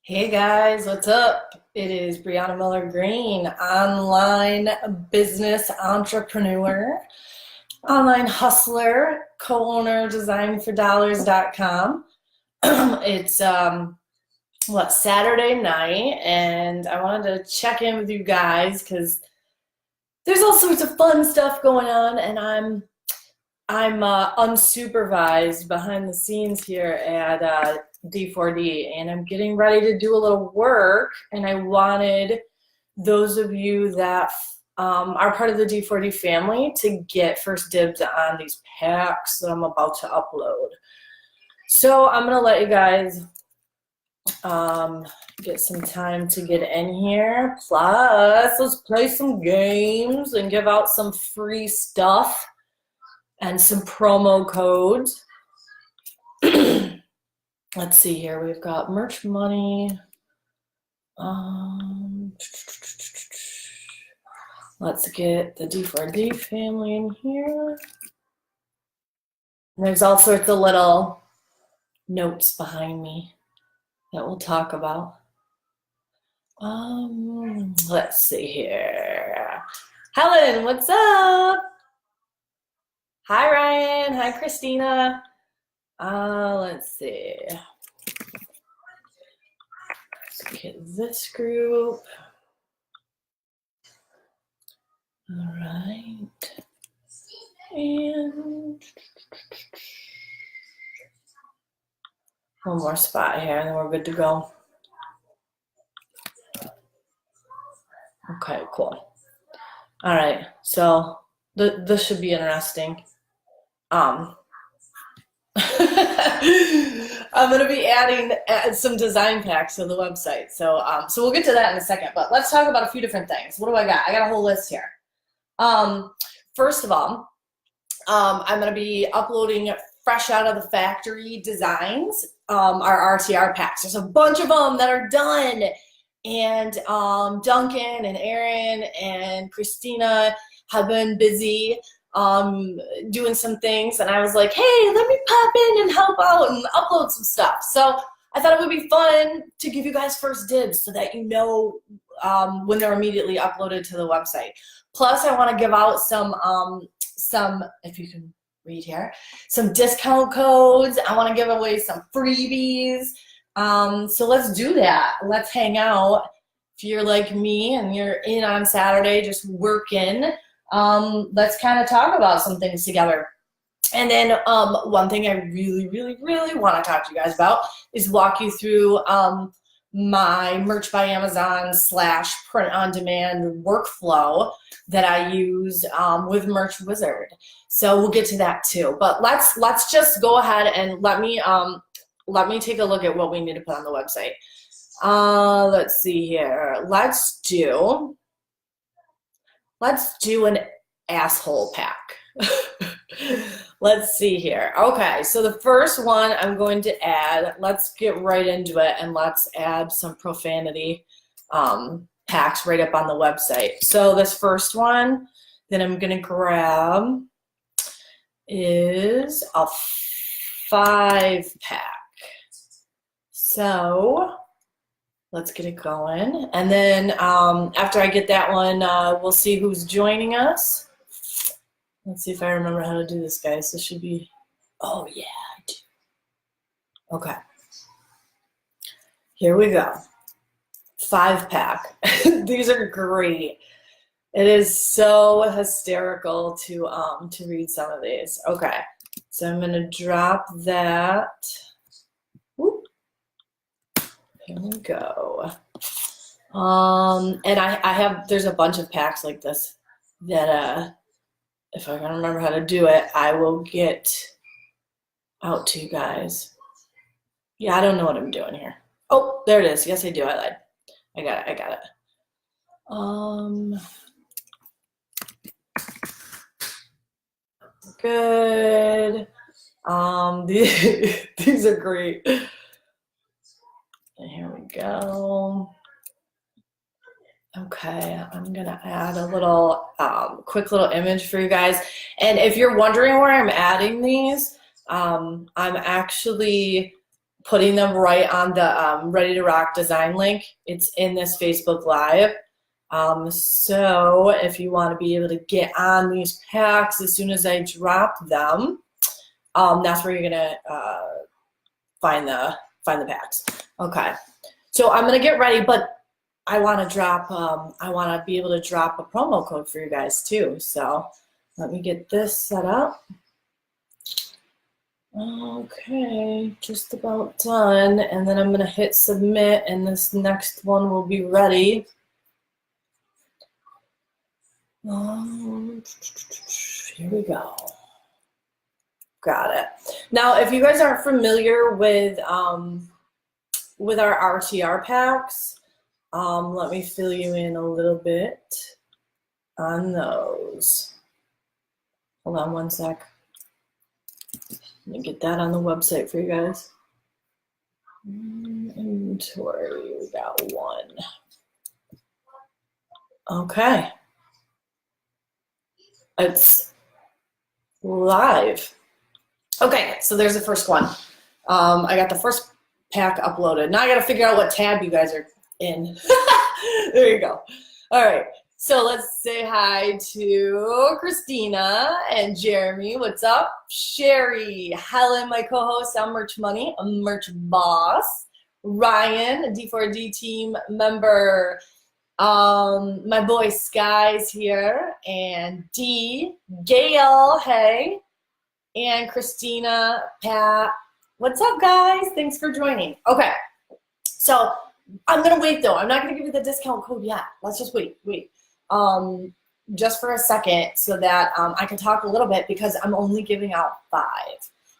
Hey guys, what's up? It is Brianna Miller Green, online business entrepreneur, online hustler, co-owner designfordollars.com. It's Saturday night, and I wanted to check in with you guys because there's all sorts of fun stuff going on, and I'm unsupervised behind the scenes here at D4D, and I'm getting ready to do a little work, and I wanted those of you that are part of the D4D family to get first dibs on these packs that I'm about to upload. So I'm gonna let you guys get some time to get in here. Plus, let's play some games and give out some free stuff and some promo codes. Let's see here. We've got merch money. Let's get the D4D family in here. And there's all sorts of little notes behind me that we'll talk about. Let's see here. Helen, what's up? Hi, Ryan. Hi, Christina. Let's see. Let's get this group. All right. And one more spot here, and then we're good to go. Okay, cool. All right, so this should be interesting. I'm going to be adding some design packs to the website. So we'll get to that in a second, but let's talk about a few different things. What do I got? I got a whole list here. First of all, I'm going to be uploading fresh out of the factory designs, our RTR packs. There's a bunch of them that are done. And Duncan and Aaron and Christina have been busy doing some things, and I was like, hey, let me pop in and help out and upload some stuff. So I thought it would be fun to give you guys first dibs so that you know when they're immediately uploaded to the website. Plus, I want to give out some, if you can read here, some discount codes. I want to give away some freebies. So let's do that. Let's hang out. If you're like me and you're in on Saturday just working, let's kind of talk about some things together. And then one thing I really want to talk to you guys about is walk you through my Merch by Amazon / print on demand workflow that I use with Merch Wizard. So we'll get to that too. But let's just go ahead and let me take a look at what we need to put on the website. Let's see here. Let's do an asshole pack. Let's see here. Okay, so the first one I'm going to add, let's get right into it, and let's add some profanity packs right up on the website. So this first one that I'm going to grab is a 5-pack. So let's get it going. And then after I get that one, we'll see who's joining us. Let's see if I remember how to do this, guys. This should be, oh yeah, I do. Okay. Here we go. 5-pack. These are great. It is so hysterical to read some of these. Okay. So I'm gonna drop that. Whoop. Here we go. And I have, there's a bunch of packs like this that if I can remember how to do it, I will get out to you guys. Yeah, I don't know what I'm doing here. Oh, there it is. Yes, I do. I lied. I got it. Good. These are great. And here we go. Okay, I'm gonna add a little quick little image for you guys. And if you're wondering where I'm adding these, I'm actually putting them right on the Ready to Rock design link. It's in this Facebook Live. So if you want to be able to get on these packs as soon as I drop them, that's where you're gonna find the packs. Okay, so I'm gonna get ready, but I want to drop. I want to be able to drop a promo code for you guys too. So let me get this set up. Okay, just about done, and then I'm gonna hit submit, and this next one will be ready. Here we go. Got it. Now, if you guys aren't familiar with our RTR packs, let me fill you in a little bit on those. Hold on one sec. Let me get that on the website for you guys. Inventory, we got one. Okay. It's live. Okay, so there's the first one. I got the first pack uploaded. Now I got to figure out what tab you guys are in. There you go. All right, so let's say hi to Christina and Jeremy. What's up? Sherry, Helen, my co-host on Merch Money, a merch boss. Ryan, a D4D team member. My boy Sky's here, and D, Gail, hey, and Christina, Pat. What's up, guys? Thanks for joining. Okay, so I'm gonna wait though. I'm not gonna give you the discount code yet. Let's just wait. Just for a second so that I can talk a little bit, because I'm only giving out 5.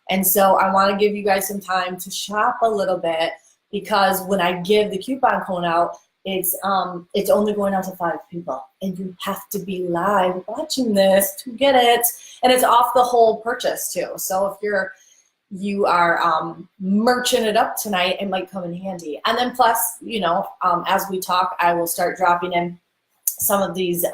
And so I want to give you guys some time to shop a little bit, because when I give the coupon code out, it's only going out to 5 people, and you have to be live watching this to get it, and it's off the whole purchase too. So if you are merching it up tonight, it might come in handy. And then plus, you know, as we talk, I will start dropping in some of these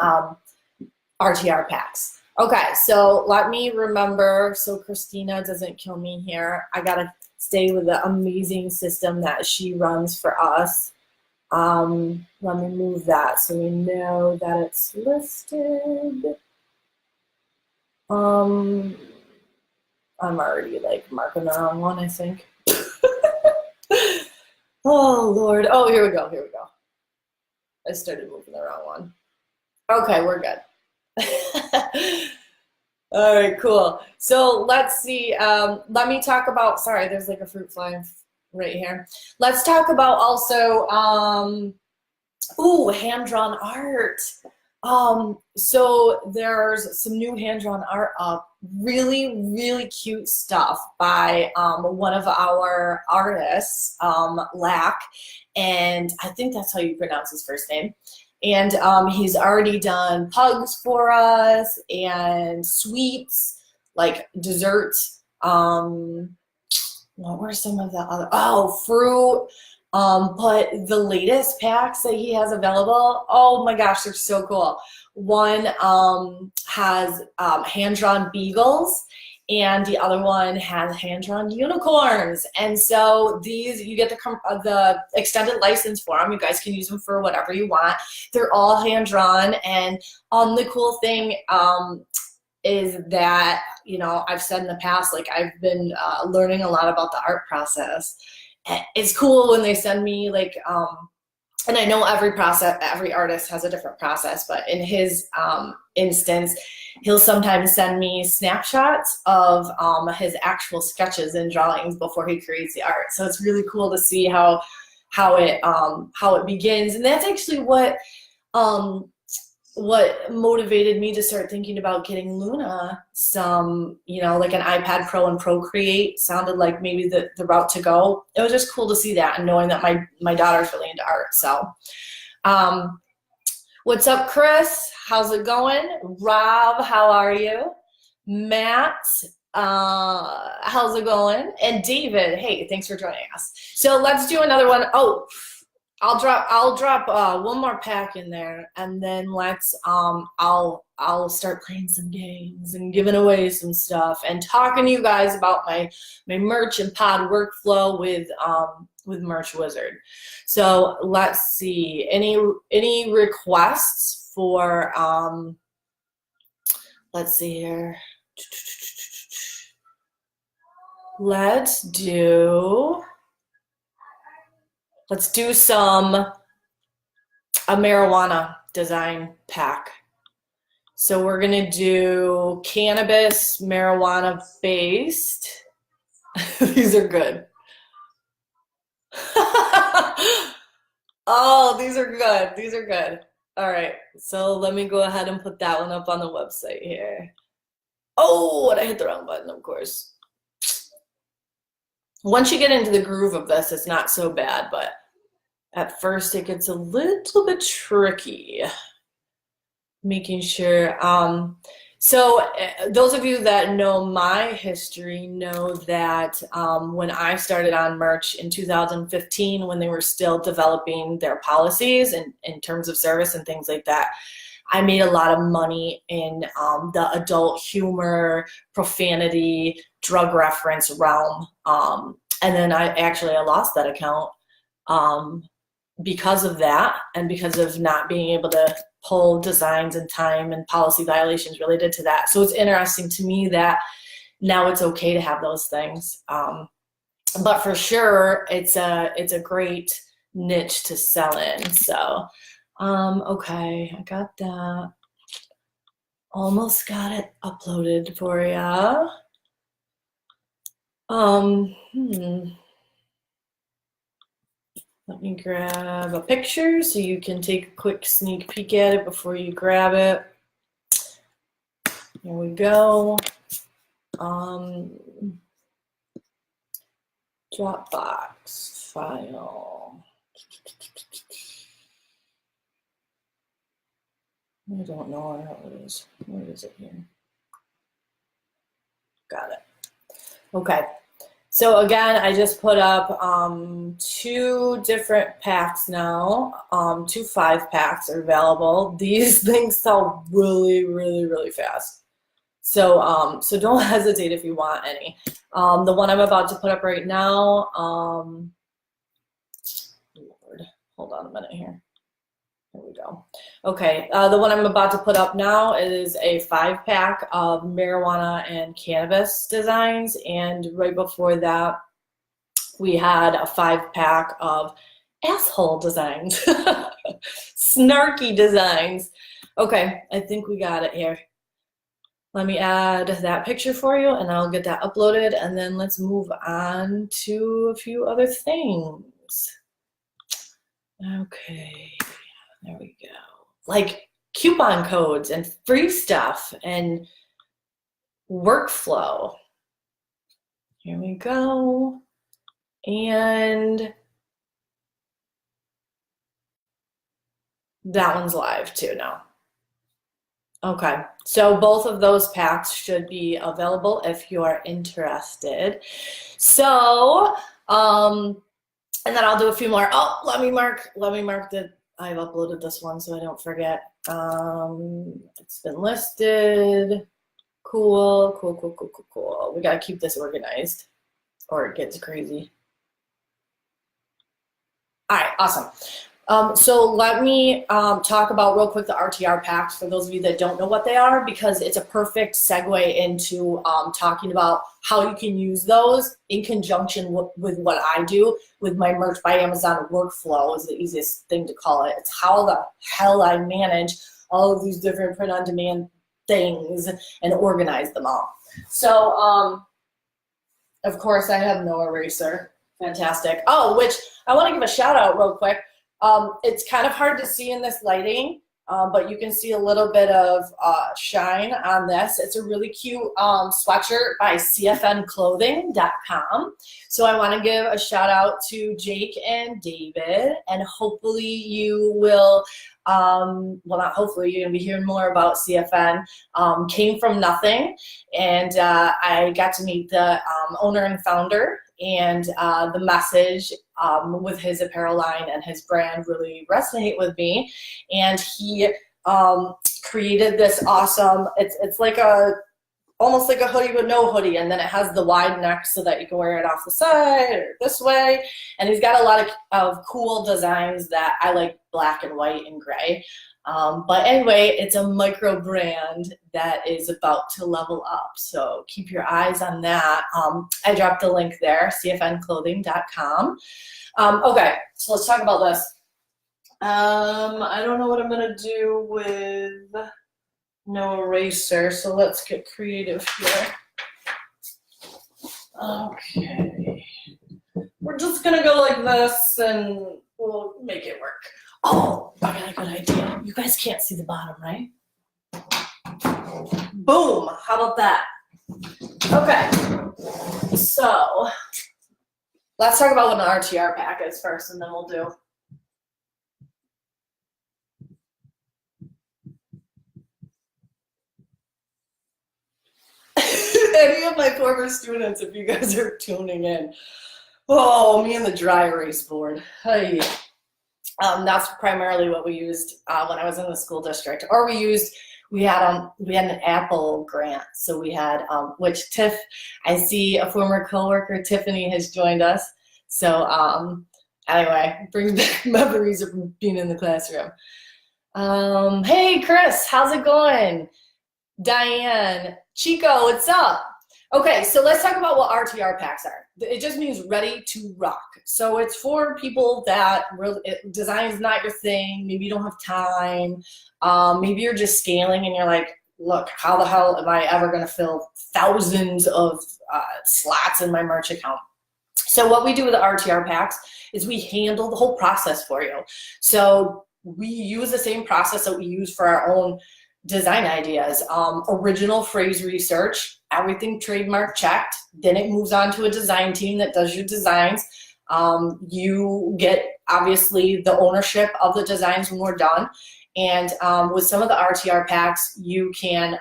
RTR packs. Okay, so let me remember, so Christina doesn't kill me here. I gotta stay with the amazing system that she runs for us. Let me move that so we know that it's listed. I'm already like marking the wrong one, I think. Oh Lord. Oh, here we go. I started moving the wrong one. Okay, we're good. All right, cool. So let's see. Let me talk about, sorry, there's like a fruit fly right here. Let's talk about also, hand-drawn art. So there's some new hand-drawn art up. Really, really cute stuff by one of our artists, Lack, and I think that's how you pronounce his first name. And he's already done pugs for us and sweets, like desserts. What were some of the other? Oh, fruit. But the latest packs that he has available, oh my gosh, they're so cool. One has hand-drawn beagles, and the other one has hand-drawn unicorns. And so these, you get the extended license for them. You guys can use them for whatever you want. They're all hand-drawn, and the cool thing is that, you know, I've said in the past, like I've been learning a lot about the art process. It's cool when they send me like, and I know every artist has a different process, but in his instance, he'll sometimes send me snapshots of his actual sketches and drawings before he creates the art. So it's really cool to see how it begins, and that's actually what motivated me to start thinking about getting Luna some, you know, like an iPad Pro and Procreate sounded like maybe the route to go. It was just cool to see that, and knowing that my daughter's really into art. So what's up, Chris? How's it going? Rob, how are you? Matt, how's it going? And David, hey, thanks for joining us. So let's do another one. Oh, I'll drop one more pack in there, and then let's I'll start playing some games and giving away some stuff and talking to you guys about my merch and pod workflow with Merch Wizard. So let's see, any requests for let's see here. Let's do a marijuana design pack. So we're gonna do cannabis, marijuana based. These are good. Oh, these are good. These are good. All right, so let me go ahead and put that one up on the website here. Oh, and I hit the wrong button, of course. Once you get into the groove of this, it's not so bad, but at first it gets a little bit tricky. Making sure. So those of you that know my history know that when I started on Merch in 2015, when they were still developing their policies and in terms of service and things like that, I made a lot of money in the adult humor, profanity, drug reference realm. And then I lost that account because of that, and because of not being able to pull designs in time and policy violations related to that. So it's interesting to me that now it's okay to have those things. But for sure, it's a great niche to sell in. So, okay, I got that. Almost got it uploaded for ya. Let me grab a picture so you can take a quick sneak peek at it before you grab it. Here we go. Dropbox file. I don't know where it is. Where is it here? Got it. Okay. So again, I just put up 2 different packs now. 2 5-packs are available. These things sell really, really, really fast. So so don't hesitate if you want any. The one I'm about to put up right now, Lord, hold on a minute here. There we go. Okay, the one I'm about to put up now is a 5-pack of marijuana and cannabis designs, and right before that, we had a 5-pack of asshole designs, snarky designs. Okay, I think we got it here. Let me add that picture for you, and I'll get that uploaded, and then let's move on to a few other things. Okay. There we go. Like coupon codes and free stuff and workflow. Here we go. And that one's live too now. Okay, so both of those packs should be available if you are interested. So, and then I'll do a few more. Oh, let me mark that I've uploaded this one so I don't forget. It's been listed. Cool. We gotta keep this organized or it gets crazy. All right, awesome. So let me talk about real quick the RTR packs for those of you that don't know what they are, because it's a perfect segue into talking about how you can use those in conjunction with what I do with my Merch by Amazon workflow is the easiest thing to call it. It's how the hell I manage all of these different print-on-demand things and organize them all. So, of course, I have no eraser. Fantastic. Oh, which I want to give a shout out real quick. It's kind of hard to see in this lighting, but you can see a little bit of shine on this. It's a really cute sweatshirt by CFNclothing.com. So I want to give a shout out to Jake and David, and hopefully you will, well, not hopefully, you're going to be hearing more about CFN. Came from nothing, and I got to meet the owner and founder, and the message with his apparel line and his brand really resonate with me. And he created this awesome, it's like almost like a hoodie but no hoodie, and then it has the wide neck so that you can wear it off the side or this way. And he's got a lot of cool designs that I like, black and white and gray. But anyway, it's a micro brand that is about to level up, so keep your eyes on that. I dropped a link there, cfnclothing.com. Okay, so let's talk about this. I don't know what I'm gonna do with no eraser, so let's get creative here. Okay, we're just gonna go like this and we'll make it work. Oh, I got a good idea. You guys can't see the bottom, right? Boom, how about that? Okay, so let's talk about what an RTR pack is first, and then we'll do. Any of my former students, if you guys are tuning in, oh, me and the dry erase board. Hey. That's primarily what we used when I was in the school district. Or we had an Apple grant. So we had, which Tiff, I see a former coworker, Tiffany, has joined us. So anyway, brings back memories of being in the classroom. Hey, Chris, how's it going? Diane, Chico, what's up? Okay, so let's talk about what RTR packs are. It just means ready to rock. So it's for people that design is not your thing. Maybe you don't have time. Maybe you're just scaling and you're like, look, how the hell am I ever going to fill thousands of slots in my merch account? So what we do with the RTR packs is we handle the whole process for you. So we use the same process that we use for our own design ideas. Original phrase research, everything trademark checked. Then it moves on to a design team that does your designs. You get, obviously, the ownership of the designs when we're done. And with some of the RTR packs, you can,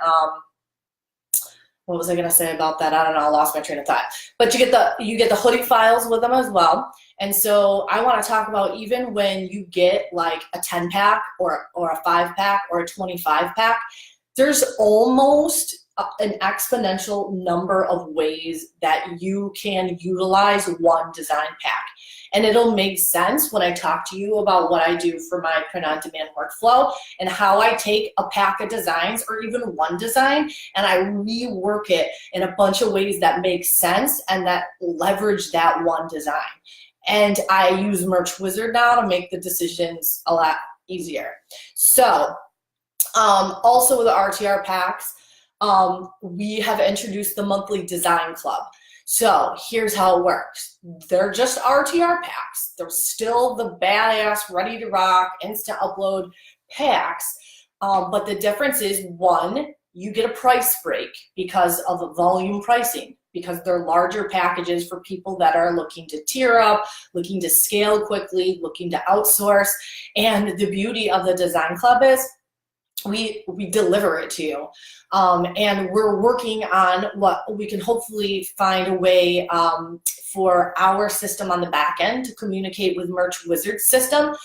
what was I gonna say about that? I don't know, I lost my train of thought. But you get the hoodie files with them as well. And so I want to talk about, even when you get like a 10 pack or a 5 pack or a 25 pack, there's almost an exponential number of ways that you can utilize one design pack. And it'll make sense when I talk to you about what I do for my print-on-demand workflow and how I take a pack of designs or even one design and I rework it in a bunch of ways that make sense and that leverage that one design. And I use Merch Wizard now to make the decisions a lot easier. So also with the RTR packs, we have introduced the monthly design club. So here's how it works. They're just RTR packs. They're still the badass, ready to rock, instant upload packs. But the difference is, one, you get a price break because of the volume pricing, because they're larger packages for people that are looking to tier up, looking to scale quickly, looking to outsource. And the beauty of the design club is we deliver it to you. And we're working on what we can hopefully find a way for our system on the back end to communicate with Merch Wizard's system,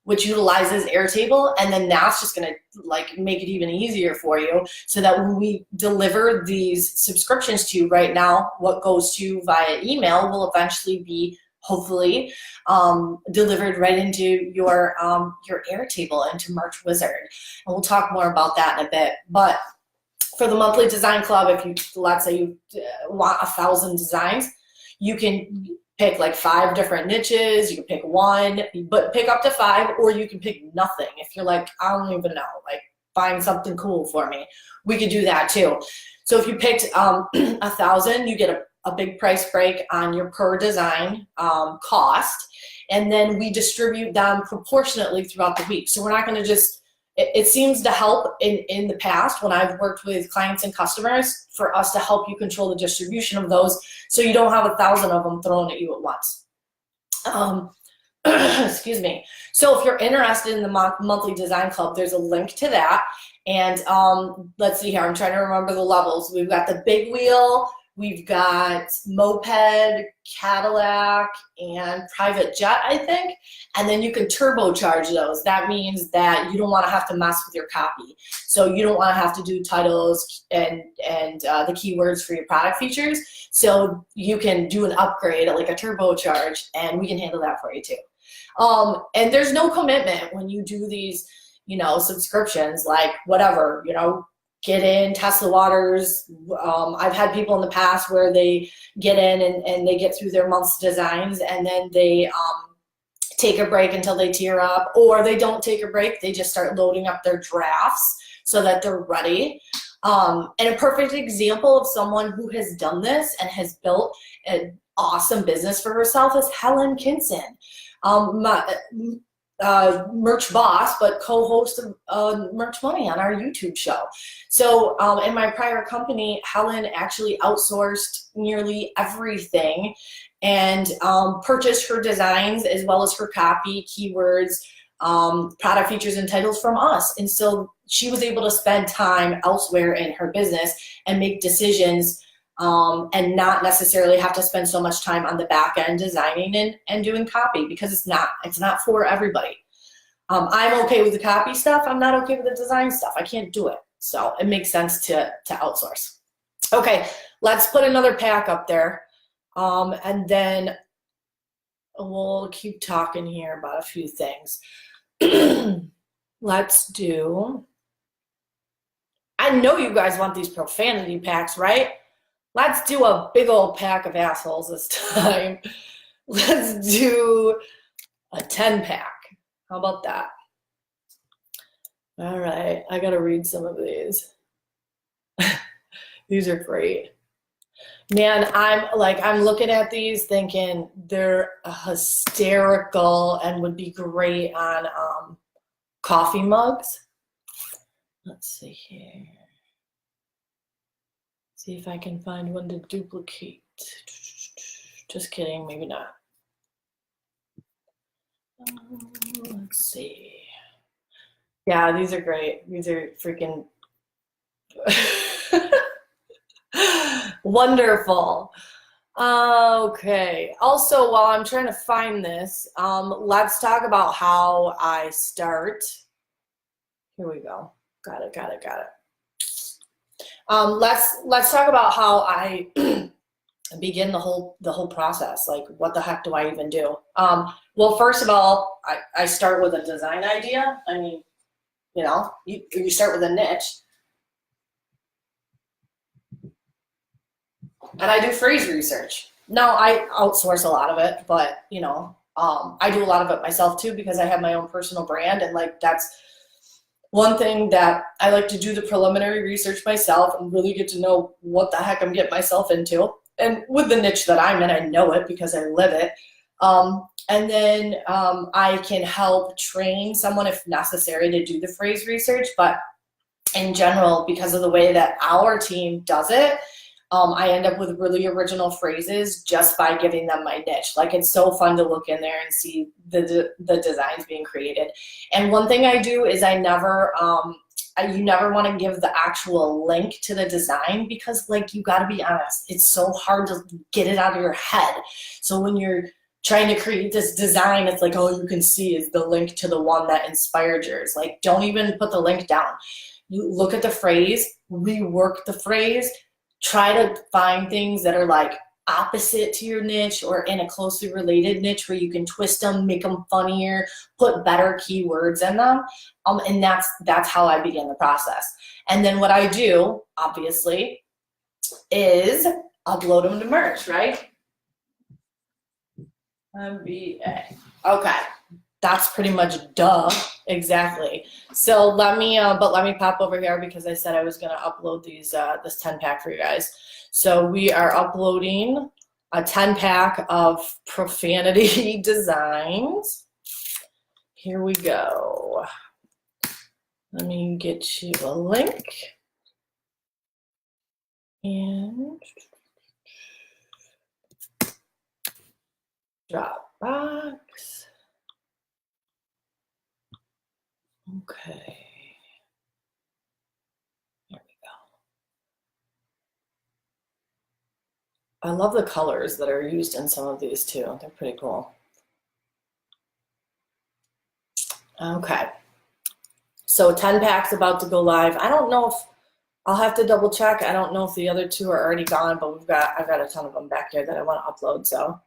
which utilizes Airtable, and then that's just gonna like make it even easier for you, so that when we deliver these subscriptions to you right now, what goes to you via email will eventually be hopefully delivered right into your Airtable, into Merch Wizard. And we'll talk more about that in a bit. But for the monthly design club, if you, let's say you want 1,000 designs, you can pick like 5 different niches, you can pick one, but pick up to 5, or you can pick nothing. If you're like, I don't even know, like find something cool for me, we could do that too. So if you picked 1,000, you get a big price break on your per design cost, and then we distribute them proportionately throughout the week. So we're not gonna just, it seems to help in the past when I've worked with clients and customers for us to help you control the distribution of those, so you don't have 1,000 of them thrown at you at once. Excuse me. So if you're interested in the monthly design club, there's a link to that. And let's see here, I'm trying to remember the levels. We've got the big wheel, We've got moped, Cadillac, and private jet, I think. And then you can turbocharge those. That means that you don't want to have to mess with your copy. So you don't want to have to do titles and the keywords for your product features. So you can do an upgrade, like a turbocharge, and we can handle that for you too. And there's no commitment when you do these, you know, subscriptions, like whatever, you know, get in, test the waters. I've had people in the past where they get in and they get through their month's designs, and then they take a break until they tear up, or they don't take a break. They just start loading up their drafts so that they're ready. And a perfect example of someone who has done this and has built an awesome business for herself is Helen Kinson. Merch boss, but co-host of Merch Money on our YouTube show. So in my prior company, Helen actually outsourced nearly everything and purchased her designs as well as her copy, keywords, product features, and titles from us. And so she was able to spend time elsewhere in her business and make decisions and not necessarily have to spend so much time on the back end designing and doing copy, because it's not for everybody. I'm okay with the copy stuff. I'm not okay with the design stuff. I can't do it. So it makes sense to outsource. Okay, let's put another pack up there. And then we'll keep talking here about a few things. Let's do, I know you guys want these profanity packs, right? Let's do a big old pack of assholes this time. Let's do a 10-pack. How about that? All right, I gotta read some of these. These are great. Man, I'm looking at these thinking they're hysterical and would be great on coffee mugs. Let's see here. See if I can find one to duplicate. Just kidding, maybe not. Let's see. Yeah, these are great. These are freaking wonderful. Okay. Also, while I'm trying to find this, let's talk about how I start. Here we go. Got it. Let's talk about how I begin the whole process. Like, what the heck do I even do? Well, first of all, I start with a design idea. I mean, you know, you start with a niche. And I do phrase research. Now, I outsource a lot of it, but, you know, I do a lot of it myself too, because I have my own personal brand, and like that's one thing that I like to do, the preliminary research myself and really get to know what the heck I'm getting myself into. And with the niche that I'm in, I know it because I live it. And then I can help train someone if necessary to do the phrase research. But in general, because of the way that our team does it, I end up with really original phrases just by giving them my niche. Like, it's so fun to look in there and see the designs being created. And one thing I do is I never, you never want to give the actual link to the design, because, like, you got to be honest, it's so hard to get it out of your head. So when you're trying to create this design, it's like, all you can see is the link to the one that inspired yours. Like, don't even put the link down. You look at the phrase, rework the phrase, try to find things that are like opposite to your niche or in a closely related niche where you can twist them, make them funnier, put better keywords in them. And that's how I begin the process. And then what I do, obviously, is upload them to merch, right? MBA. Okay. That's pretty much duh. Exactly. So let me pop over here, because I said I was going to upload these this 10-pack for you guys. So we are uploading a 10-pack of profanity designs. Here we go. Let me get you a link. And Dropbox. Okay. There we go. I love the colors that are used in some of these too. They're pretty cool. Okay. So 10 packs about to go live. I don't know if, I'll have to double check. I don't know if the other 2 are already gone, but I've got a ton of them back here that I want to upload, so.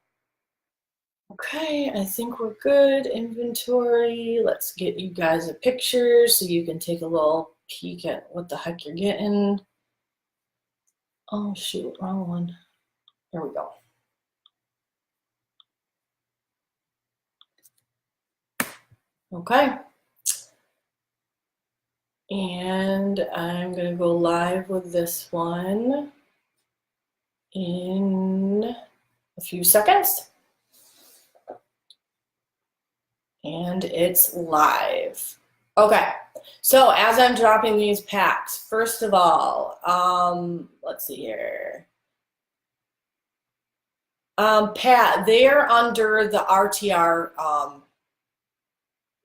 Okay, I think we're good. Inventory. Let's get you guys a picture so you can take a little peek at what the heck you're getting. Oh shoot, wrong one. There we go. Okay. And I'm gonna go live with this one in a few seconds. And it's live. Okay, so as I'm dropping these packs, first of all, let's see here. Pat, they're under the RTR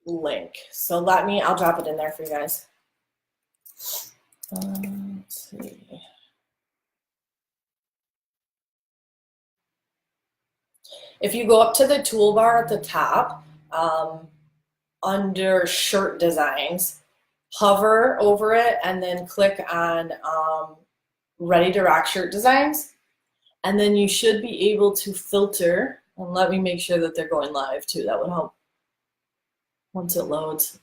link. So I'll drop it in there for you guys. Let's see. If you go up to the toolbar at the top, under shirt designs, hover over it and then click on ready to rock shirt designs. And then you should be able to filter, and let me make sure that they're going live too. That would help once it loads.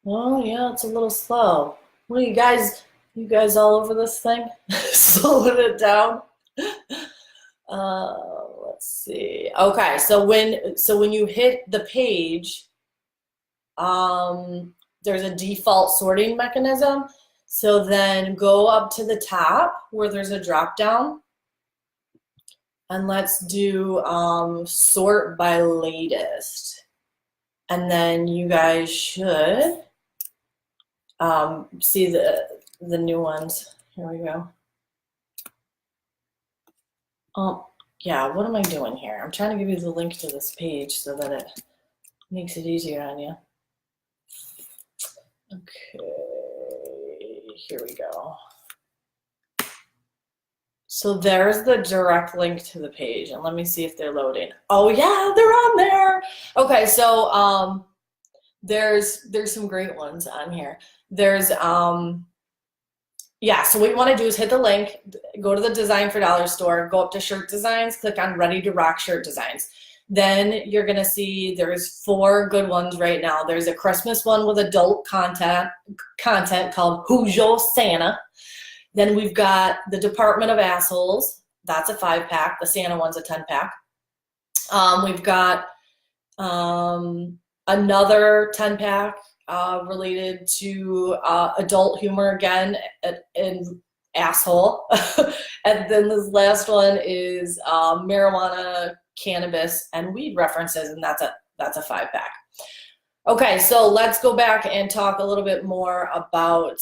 Oh yeah, it's a little slow. What are you guys all over this thing? Slowing it down. Let's see. Okay, so when you hit the page, there's a default sorting mechanism. So then go up to the top where there's a drop down, and let's do sort by latest. And then you guys should see the new ones. Here we go. Yeah, what am I doing here? I'm trying to give you the link to this page so that it makes it easier on you. Okay, here we go. So there's the direct link to the page, and let me see if they're loading. Oh yeah, they're on there. Okay, so there's some great ones on here. There's yeah, so what you want to do is hit the link, go to the Design for Dollars store, go up to shirt designs, click on Ready to Rock shirt designs. Then you're gonna see there's 4 good ones right now. There's a Christmas one with adult content called Who's Your Santa? Then we've got the Department of Assholes. That's a 5-pack. The Santa one's a 10-pack. We've got another 10-pack related to adult humor again and asshole. And then this last one is marijuana, cannabis, and weed references, and that's a 5-pack. Okay, so let's go back and talk a little bit more about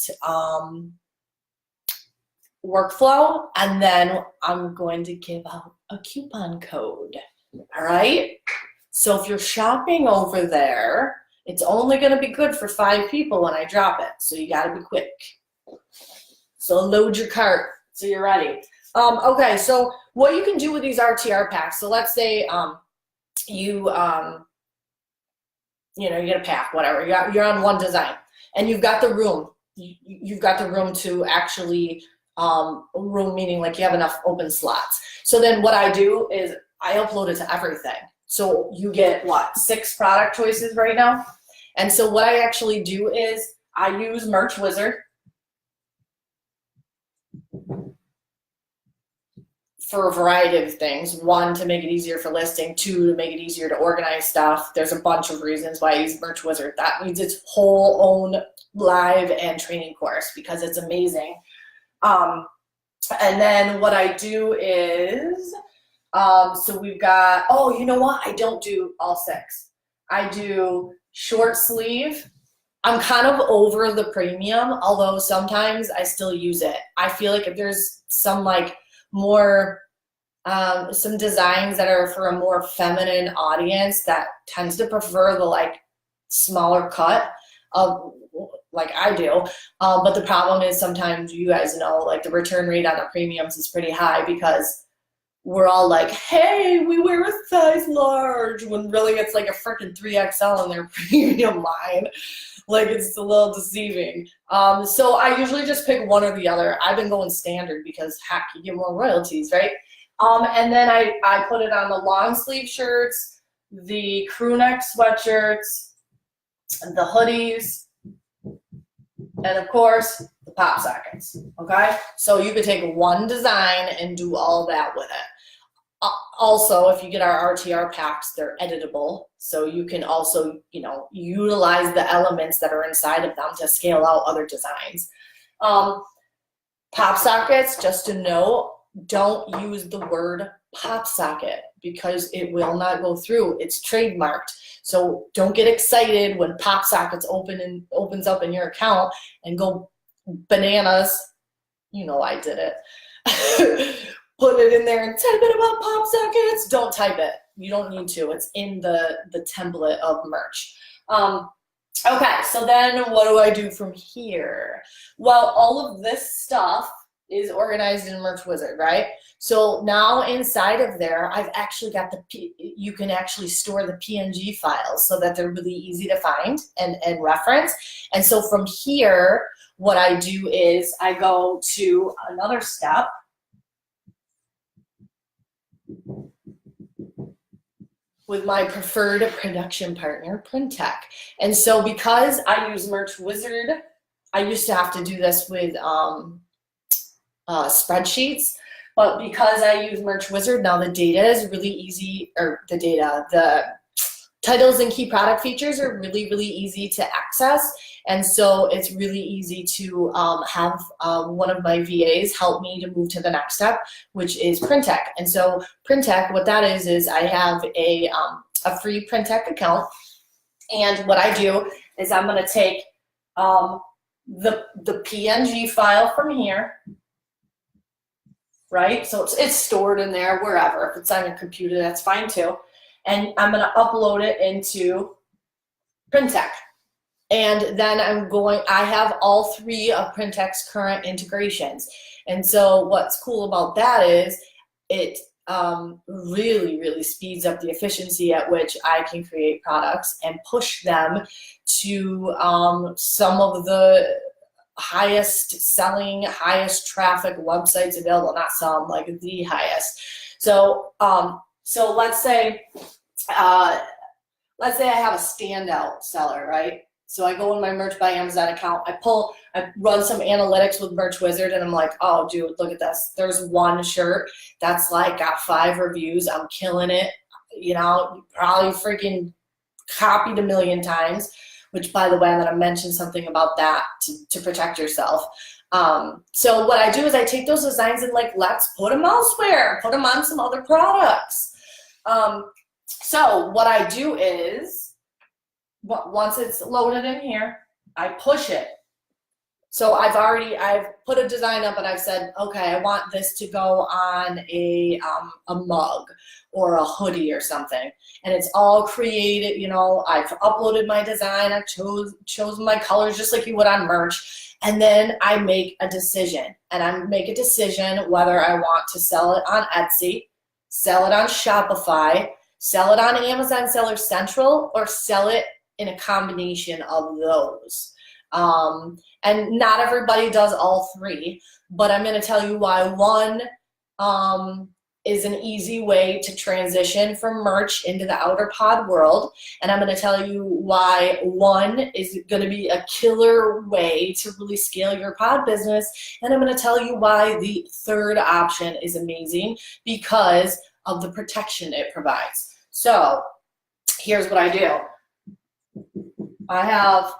workflow, and then I'm going to give out a coupon code. All right, so if you're shopping over there, it's only going to be good for 5 people when I drop it, so you got to be quick. So load your cart so you're ready. Okay, so what you can do with these RTR packs, so let's say you get a pack, whatever, you're on one design, and you've got the room. You've got the room to actually room meaning like you have enough open slots. So then what I do is I upload it to everything. So you get what, 6 product choices right now? And so what I actually do is I use Merch Wizard for a variety of things. 1, to make it easier for listing. 2, to make it easier to organize stuff. There's a bunch of reasons why I use Merch Wizard. That means its whole own live and training course because it's amazing. And then what I do is, so we've got, oh, you know what? I don't do all 6. I do short sleeve. I'm kind of over the premium, although sometimes I still use it. I feel like if there's some like more, some designs that are for a more feminine audience that tends to prefer the like smaller cut, like I do. But the problem is sometimes, you guys know, like the return rate on the premiums is pretty high because we're all like, hey, we wear a size large, when really it's like a freaking 3XL in their premium line. Like, it's a little deceiving. So I usually just pick one or the other. I've been going standard because heck, you get more royalties, right? And then I put it on the long sleeve shirts, the crew neck sweatshirts, the hoodies, and of course, the pop sockets, okay? So you could take one design and do all that with it. Also, if you get our RTR packs, they're editable. So you can also, you know, utilize the elements that are inside of them to scale out other designs. Pop sockets, just to know, don't use the word pop socket because it will not go through. It's trademarked. So don't get excited when pop sockets opens up in your account and go bananas. You know I did it. Put it in there and type it about pop sockets. Don't type it. You don't need to. It's in the template of merch. Okay, so then what do I do from here? Well, all of this stuff is organized in Merch Wizard, right? So now inside of there, I've actually got you can actually store the PNG files so that they're really easy to find and reference. And so from here, what I do is I go to another step. With my preferred production partner, Printech. And so because I use Merch Wizard, I used to have to do this with spreadsheets, but because I use Merch Wizard, now the data is really easy, or the titles and key product features are really, really easy to access. And so it's really easy to have one of my VAs help me to move to the next step, which is Printech. And so Printech, what that is I have a free Printech account. And what I do is I'm going to take the PNG file from here, right? So it's stored in there wherever. If it's on your computer, that's fine too. And I'm going to upload it into Printech. And then I have all three of Printech's current integrations. And so what's cool about that is it really, really speeds up the efficiency at which I can create products and push them to some of the highest selling, highest traffic websites available, not some, like the highest. So, so let's say I have a standout seller, right? So I go in my Merch by Amazon account, I run some analytics with Merch Wizard, and I'm like, oh, dude, look at this. There's one shirt that's like got 5 reviews. I'm killing it. You know, probably freaking copied a million times, which, by the way, I'm going to mention something about that to protect yourself. So what I do is I take those designs and like, let's put them elsewhere, put them on some other products. So what I do is, once it's loaded in here, I push it. So I've put a design up and I've said, okay, I want this to go on a mug or a hoodie or something. And it's all created, you know, I've uploaded my design, I've chosen my colors just like you would on merch. And then I make a decision. And I make a decision whether I want to sell it on Etsy, sell it on Shopify, sell it on Amazon Seller Central, or sell it in a combination of those. And not everybody does all three, but I'm going to tell you why one is an easy way to transition from merch into the outer pod world. And I'm going to tell you why one is going to be a killer way to really scale your pod business. And I'm going to tell you why the third option is amazing because of the protection it provides. So here's what I do. I have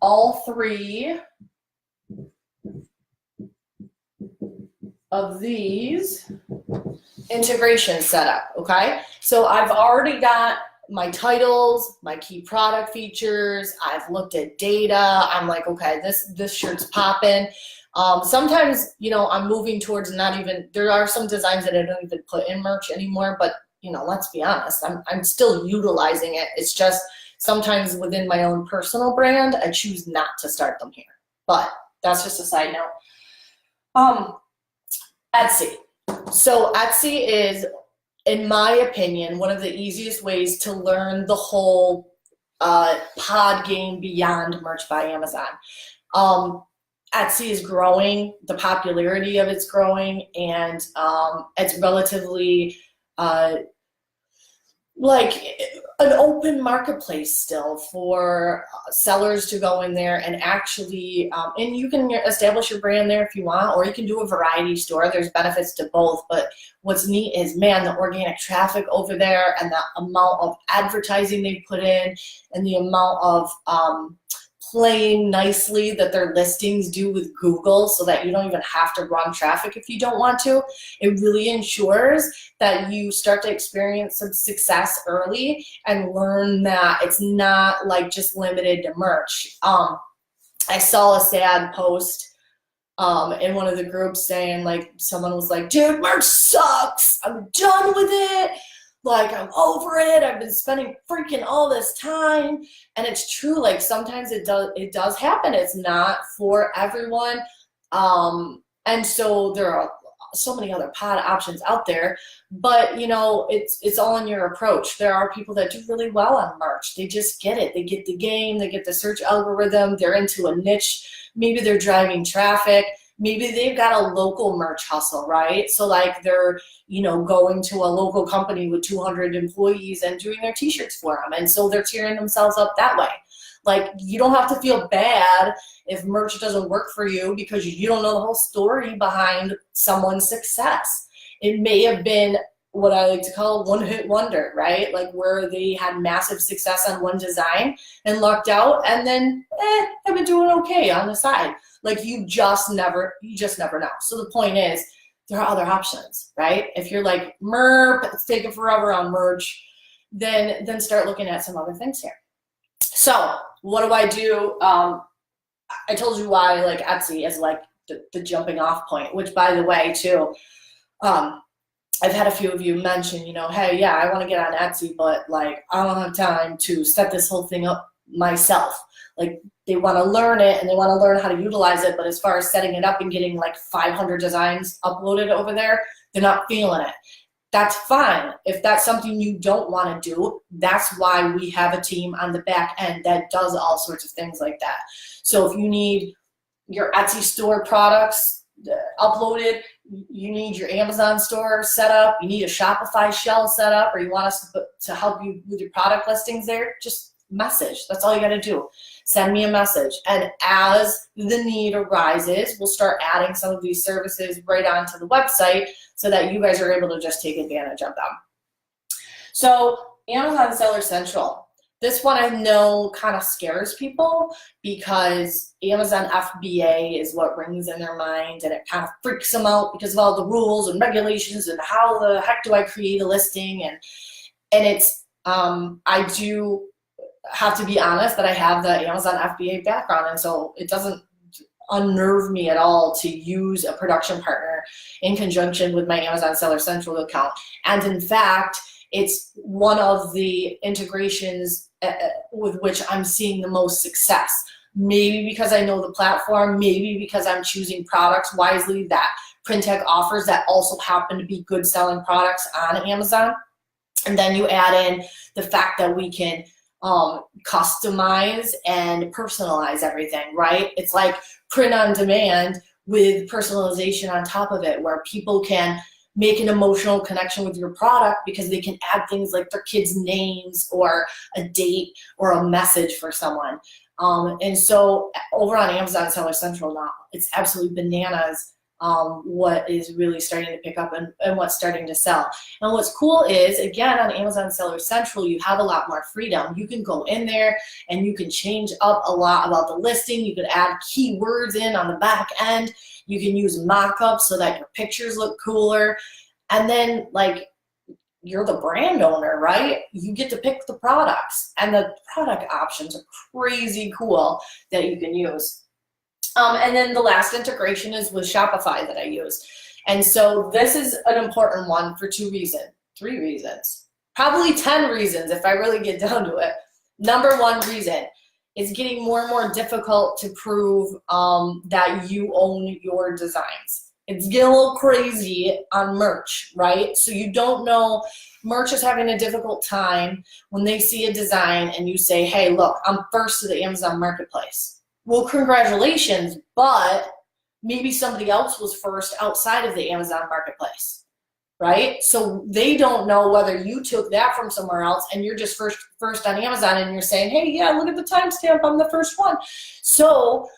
all three of these integrations set up, okay? So I've already got my titles, my key product features, I've looked at data, I'm like, okay, this shirt's popping. Sometimes, you know, I'm moving towards there are some designs that I don't even put in merch anymore, but, you know, let's be honest, I'm still utilizing it. It's just Sometimes within my own personal brand, I choose not to start them here. But that's just a side note. Etsy. So Etsy is, in my opinion, one of the easiest ways to learn the whole pod game beyond merch by Amazon. Etsy is growing, the popularity of it's growing, and it's relatively like an open marketplace still for sellers to go in there and actually, and you can establish your brand there if you want, or you can do a variety store. There's benefits to both, but what's neat is, man, the organic traffic over there and the amount of advertising they put in and the amount of playing nicely that their listings do with Google, so that you don't even have to run traffic if you don't want to. It really ensures that you start to experience some success early and learn that it's not like just limited to merch. I saw a sad post in one of the groups saying, like, someone was like, dude, merch sucks, I'm done with it. Like, I'm over it. I've been spending freaking all this time. And it's true. Like, sometimes it does happen. It's not for everyone. And so there are so many other pod options out there. But, you know, it's all in your approach. There are people that do really well on merch. They just get it. They get the game. They get the search algorithm. They're into a niche. Maybe they're driving traffic. Maybe they've got a local merch hustle, right? So like they're, you know, going to a local company with 200 employees and doing their t-shirts for them. And so they're tearing themselves up that way. Like, you don't have to feel bad if merch doesn't work for you because you don't know the whole story behind someone's success. It may have been what I like to call a one-hit wonder, right? Like where they had massive success on one design and lucked out, and then have been doing okay on the side. Like you just never know. So the point is, there are other options, right? If you're like, merp, it's taking forever on merch, then start looking at some other things here. So what do I do? I told you why like Etsy is like the jumping off point, which by the way too, I've had a few of you mention, you know, hey, yeah, I want to get on Etsy, but like I don't have time to set this whole thing up myself. Like they want to learn it and they want to learn how to utilize it, but as far as setting it up and getting like 500 designs uploaded over there, they're not feeling it. That's fine. If that's something you don't want to do, that's why we have a team on the back end that does all sorts of things like that. So if you need your Etsy store products uploaded, you need your Amazon store set up, you need a Shopify shell set up, or you want us to help you with your product listings there, just message. That's all you got to do. Send me a message. And as the need arises, we'll start adding some of these services right onto the website so that you guys are able to just take advantage of them. So Amazon Seller Central. This one I know kind of scares people because Amazon FBA is what rings in their mind, and it kind of freaks them out because of all the rules and regulations and how the heck do I create a listing, and it's I do have to be honest that I have the Amazon FBA background, and so it doesn't unnerve me at all to use a production partner in conjunction with my Amazon Seller Central account. And in fact, it's one of the integrations with which I'm seeing the most success. Maybe because I know the platform, maybe because I'm choosing products wisely that Printech offers that also happen to be good selling products on Amazon. And then you add in the fact that we can customize and personalize everything, right? It's like print on demand with personalization on top of it, where people can make an emotional connection with your product because they can add things like their kids' names or a date or a message for someone. And so over on Amazon Seller Central now, it's absolutely bananas what is really starting to pick up and what's starting to sell. And what's cool is, again, on Amazon Seller Central, you have a lot more freedom. You can go in there and you can change up a lot about the listing. You can add keywords in on the back end. You can use mock-ups so that your pictures look cooler. And then, like, you're the brand owner, right? You get to pick the products. And the product options are crazy cool that you can use. And then the last integration is with Shopify that I use. And so this is an important one for 3 reasons, probably 10 reasons if I really get down to it. Number one reason, it's getting more and more difficult to prove that you own your designs. It's getting a little crazy on merch, right? So you don't know, merch is having a difficult time when they see a design and you say, hey, look, I'm first to the Amazon Marketplace. Well, congratulations, but maybe somebody else was first outside of the Amazon Marketplace. Right? So they don't know whether you took that from somewhere else and you're just first on Amazon and you're saying, hey, yeah, look at the timestamp, I'm the first one. So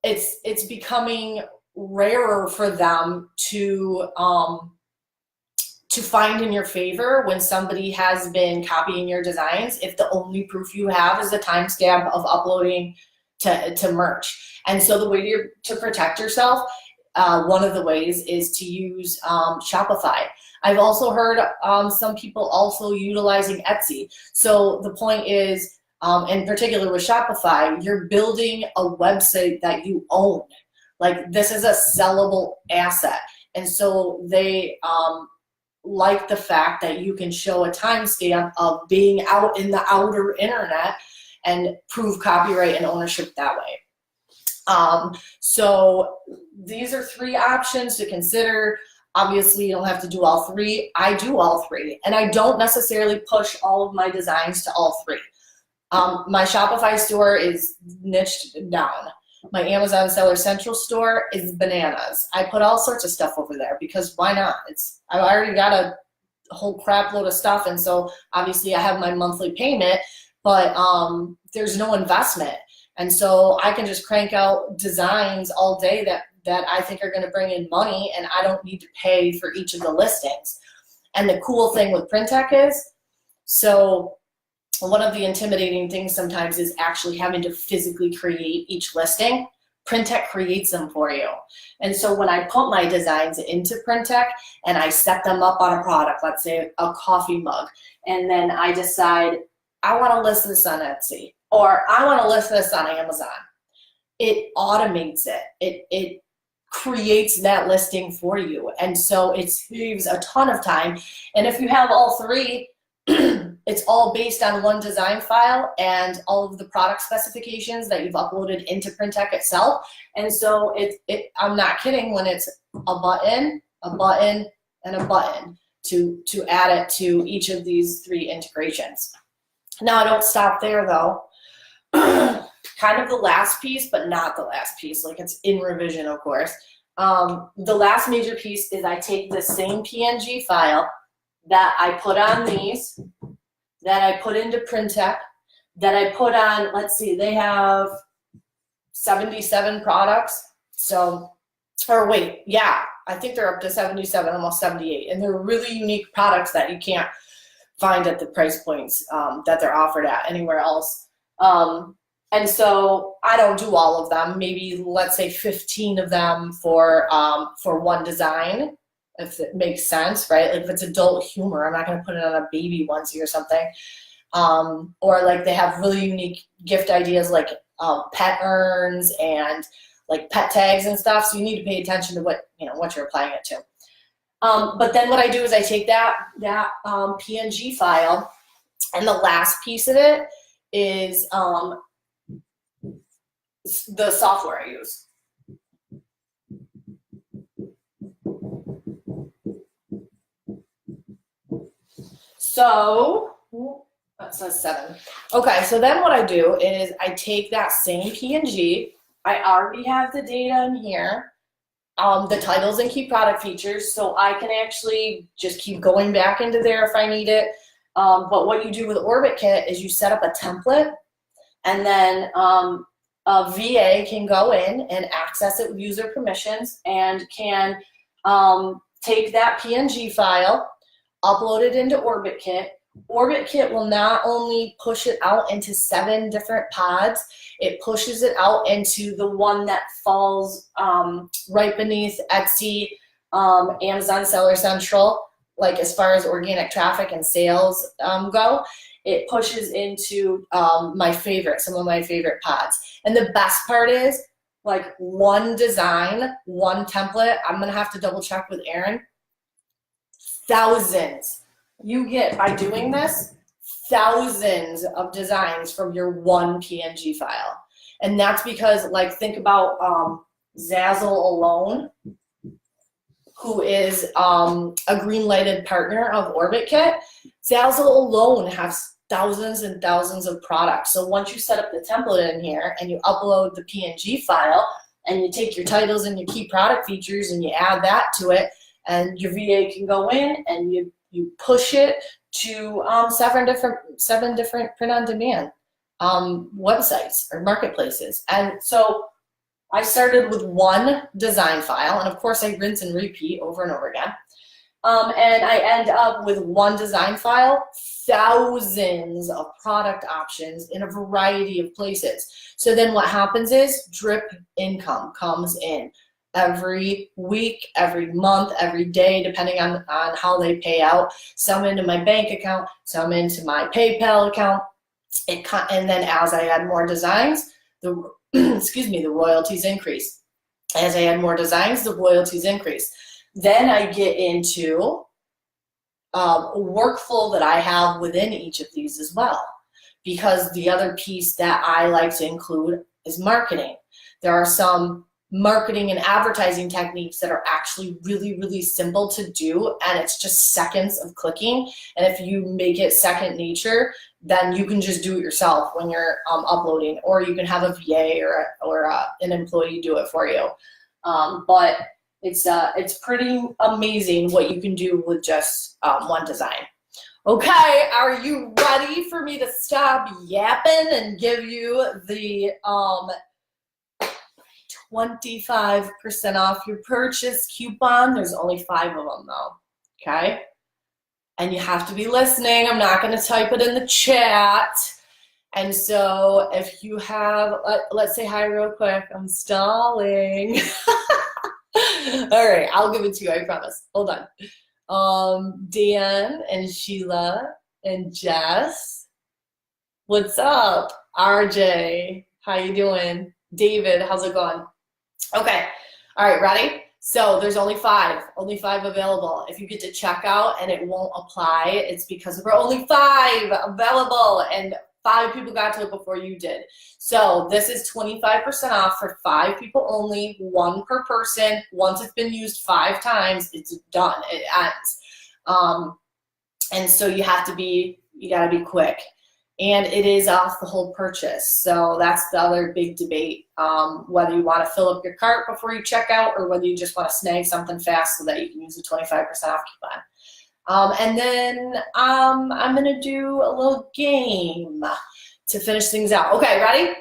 it's becoming rarer for them to find in your favor when somebody has been copying your designs if the only proof you have is the timestamp of uploading to merch. And so the way to protect yourself, one of the ways is to use Shopify. I've also heard some people also utilizing Etsy. So the point is, in particular with Shopify, you're building a website that you own. Like, this is a sellable asset. And so they like the fact that you can show a timestamp of being out in the outer internet and prove copyright and ownership that way. So these are 3 options to consider. Obviously, you don't have to do all 3. I do all 3, and I don't necessarily push all of my designs to all 3. My Shopify store is niched down. My Amazon Seller Central store is bananas. I put all sorts of stuff over there because why not? I've already got a whole crap load of stuff, and so obviously I have my monthly payment, but there's no investment. And so I can just crank out designs all day that I think are going to bring in money, and I don't need to pay for each of the listings. And the cool thing with PrintTech is, so one of the intimidating things sometimes is actually having to physically create each listing. PrintTech creates them for you. And so when I put my designs into PrintTech and I set them up on a product, let's say a coffee mug, and then I decide I want to list this on Etsy, or I want to list this on Amazon, it automates it. It creates that listing for you. And so it saves a ton of time. And if you have all 3, it's all based on one design file and all of the product specifications that you've uploaded into PrintTech itself. And so I'm not kidding when it's a button, and a button to add it to each of these 3 integrations. Now, I don't stop there though. Kind of the last piece, but not the last piece. Like, it's in revision, of course. The last major piece is I take the same PNG file that I put on these, that I put into PrintTech, that I put on, let's see, they have 77 products. So, or wait, yeah, I think they're up to 77, almost 78. And they're really unique products that you can't find at the price points that they're offered at anywhere else. And so I don't do all of them, maybe let's say 15 of them for one design, if it makes sense, right? Like, if it's adult humor, I'm not gonna put it on a baby onesie or something. Or like they have really unique gift ideas like pet urns and like pet tags and stuff. So you need to pay attention to what you're applying it to. But then what I do is I take that PNG file, and the last piece of it is the software I use. So that says 7. Okay, so then what I do is I take that same PNG. I already have the data in here, the titles and key product features, so I can actually just keep going back into there if I need it. But what you do with OrbitKit is you set up a template, and then a VA can go in and access it with user permissions and can take that PNG file, upload it into OrbitKit. OrbitKit will not only push it out into 7 different pods, it pushes it out into the one that falls right beneath Etsy, Amazon Seller Central, like as far as organic traffic and sales go. It pushes into some of my favorite pods. And the best part is, like, one design, one template, I'm gonna have to double check with Aaron, thousands. You get, by doing this, thousands of designs from your one PNG file. And that's because, like, think about Zazzle alone, who is a green lighted partner of OrbitKit. Zazzle alone has thousands and thousands of products. So once you set up the template in here and you upload the PNG file and you take your titles and your key product features and you add that to it, and your VA can go in and you push it to seven different print-on-demand websites or marketplaces. And so I started with one design file, and of course I rinse and repeat over and over again. And I end up with one design file, thousands of product options in a variety of places. So then what happens is drip income comes in every week, every month, every day, depending on how they pay out. Some into my bank account, some into my PayPal account. And then as I add more designs, the the royalties increase. As I add more designs, the royalties increase. Then I get into a workflow that I have within each of these as well, because the other piece that I like to include is marketing. There are some marketing and advertising techniques that are actually really, really simple to do, and it's just seconds of clicking. And if you make it second nature, then you can just do it yourself when you're uploading, or you can have a VA or an employee do it for you. But it's pretty amazing what you can do with just one design. Okay, are you ready for me to stop yapping and give you the 25% off your purchase coupon? There's only 5 of them though, okay? And you have to be listening. I'm not going to type it in the chat. And so if you have, let's say hi real quick. I'm stalling. All right, I'll give it to you, I promise. Hold on. Dan and Sheila and Jess. What's up? RJ, how you doing? David, how's it going? Okay, all right, ready? So there's only 5 available. If you get to checkout and it won't apply, it's because there were only 5 available and 5 people got to it before you did. So this is 25% off for 5 people only, 1 per person. Once it's been used 5 times, it's done, it ends. And so you gotta be quick. And it is off the whole purchase. So that's the other big debate, whether you want to fill up your cart before you check out or whether you just want to snag something fast so that you can use a 25% off coupon. And then I'm going to do a little game to finish things out. Okay, ready?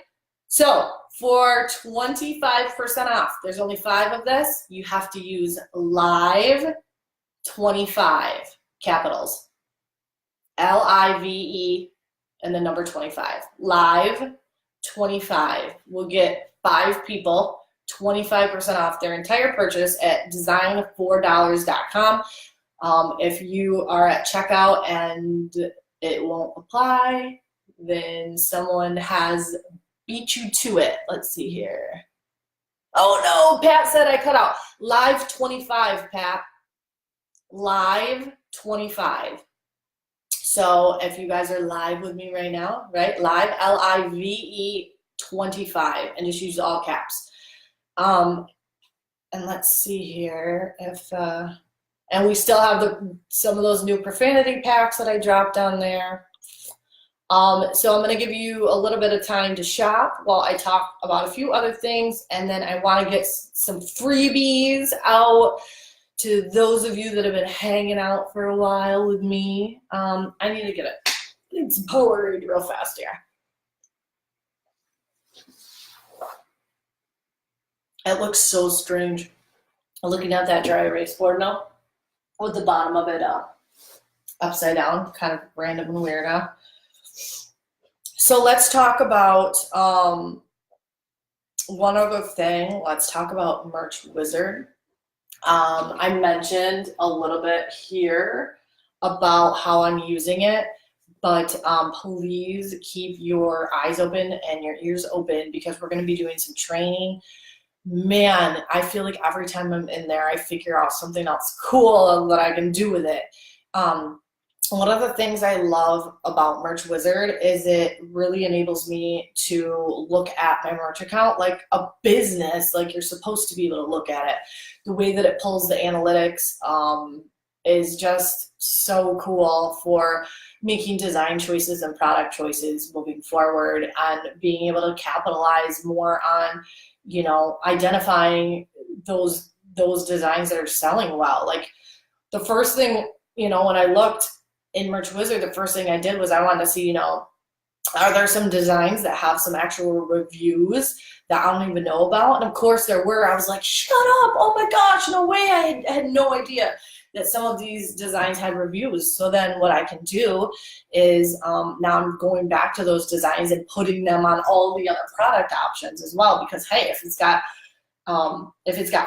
So for 25% off, there's only 5 of this. You have to use live 25, capitals, LIVE, and the number 25. Live 25 will get 5 people 25% off their entire purchase at design4dollars.com. If you are at checkout and it won't apply, then someone has beat you to it. Let's see here. Oh no, Pat said I cut out. Live 25, Pat. Live 25. So if you guys are live with me right now, right? Live, LIVE 25, and just use all caps. And let's see here if, and we still have some of those new profanity packs that I dropped on there. So I'm going to give you a little bit of time to shop while I talk about a few other things, and then I want to get some freebies out to those of you that have been hanging out for a while with me. I need to get it's poured real fast here. It looks so strange looking at that dry erase board now with the bottom of it upside down, kind of random and weird now. So let's talk about one other thing. Let's talk about Merch Wizard. I mentioned a little bit here about how I'm using it, but please keep your eyes open and your ears open because we're going to be doing some training. Man, I feel like every time I'm in there, I figure out something else cool that I can do with it. one of the things I love about Merch Wizard is it really enables me to look at my merch account like a business, like you're supposed to be able to look at it. The way that it pulls the analytics is just so cool for making design choices and product choices moving forward, and being able to capitalize more on, you know, identifying those designs that are selling well. Like the first thing, you know, when I looked in Merch Wizard, the first thing I did was I wanted to see, you know, are there some designs that have some actual reviews that I don't even know about? And of course there were. I was like, shut up, oh my gosh, no way, I had no idea that some of these designs had reviews. So then what I can do is now I'm going back to those designs and putting them on all the other product options as well, because hey, if it's got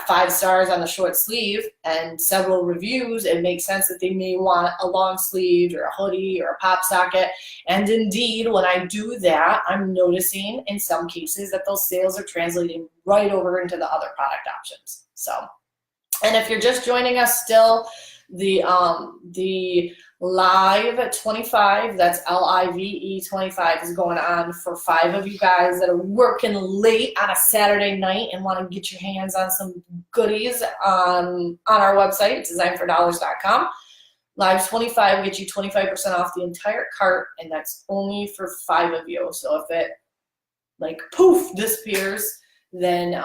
5 stars on the short sleeve and several reviews, it makes sense that they may want a long sleeve or a hoodie or a pop socket. And indeed, when I do that, I'm noticing in some cases that those sales are translating right over into the other product options. So, and if you're just joining us still, the Live 25, that's LIVE 25, is going on for 5 of you guys that are working late on a Saturday night and want to get your hands on some goodies on our website. It's designfordollars.com. Live 25 gets you 25% off the entire cart, and that's only for 5 of you. So if it like poof disappears, then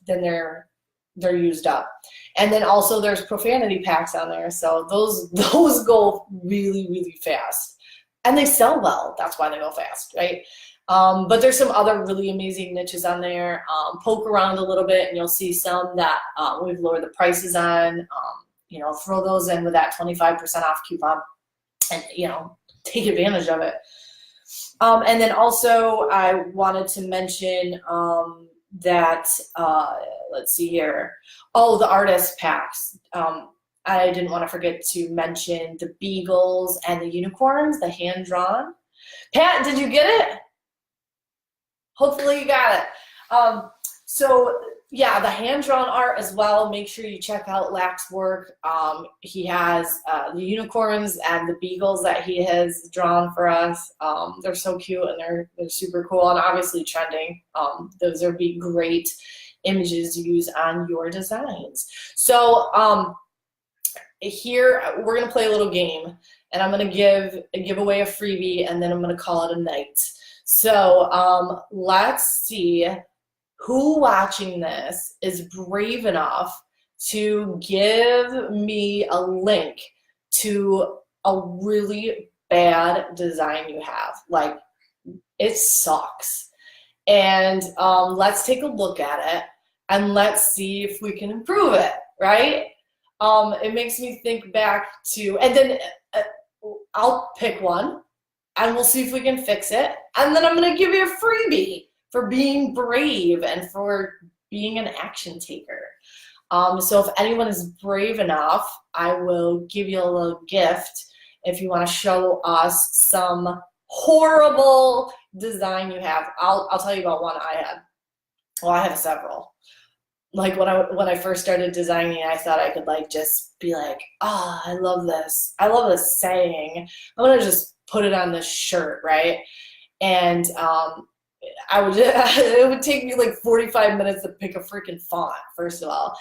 they're used up. And then also there's profanity packs on there, so those go really, really fast, and they sell well. That's why they go fast, right? But there's some other really amazing niches on there. Poke around a little bit and you'll see some that we've lowered the prices on. You know, throw those in with that 25% off coupon, and you know, take advantage of it. And then also I wanted to mention that let's see here. Oh, the artist packs. I didn't want to forget to mention the Beagles and the unicorns, the hand-drawn. Pat, did you get it? Hopefully you got it. So yeah, the hand-drawn art as well. Make sure you check out Lack's work. He has the unicorns and the Beagles that he has drawn for us. They're so cute, and they're super cool, and obviously trending. Those would be great images to use on your designs. So here we're gonna play a little game, and I'm gonna give away a freebie, and then I'm gonna call it a night. So let's see who watching this is brave enough to give me a link to a really bad design you have. Like, it sucks. And let's take a look at it and let's see if we can improve it, right? It makes me think back to, and then I'll pick one and we'll see if we can fix it. And then I'm gonna give you a freebie for being brave and for being an action taker. So if anyone is brave enough, I will give you a little gift if you want to show us some horrible design you have. I'll tell you about one I had. Well, I have several. Like when I first started designing, I thought I could like just be like, oh, I love this. I love this saying. I'm gonna just put it on this shirt, right? And it would take me like 45 minutes to pick a freaking font, first of all.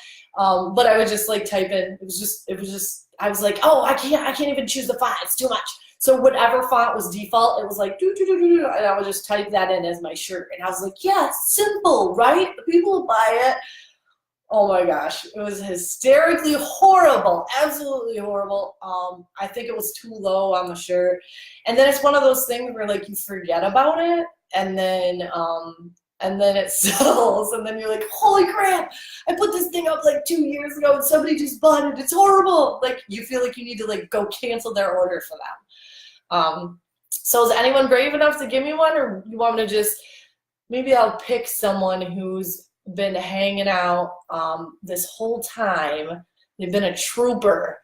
But I would just like type in, it was just, I was like, oh, I can't even choose the font. It's too much. So whatever font was default, it was like, and I would just type that in as my shirt. And I was like, yeah, it's simple, right? People will buy it. Oh my gosh, it was hysterically horrible, absolutely horrible. I think it was too low on the shirt. And then it's one of those things where like you forget about it, and then it sells, and then you're like, holy crap, I put this thing up like 2 years ago and somebody just bought it, it's horrible. Like you feel like you need to like go cancel their order for them. So is anyone brave enough to give me one, or you want me to just, maybe I'll pick someone who's been hanging out this whole time. They've been a trooper.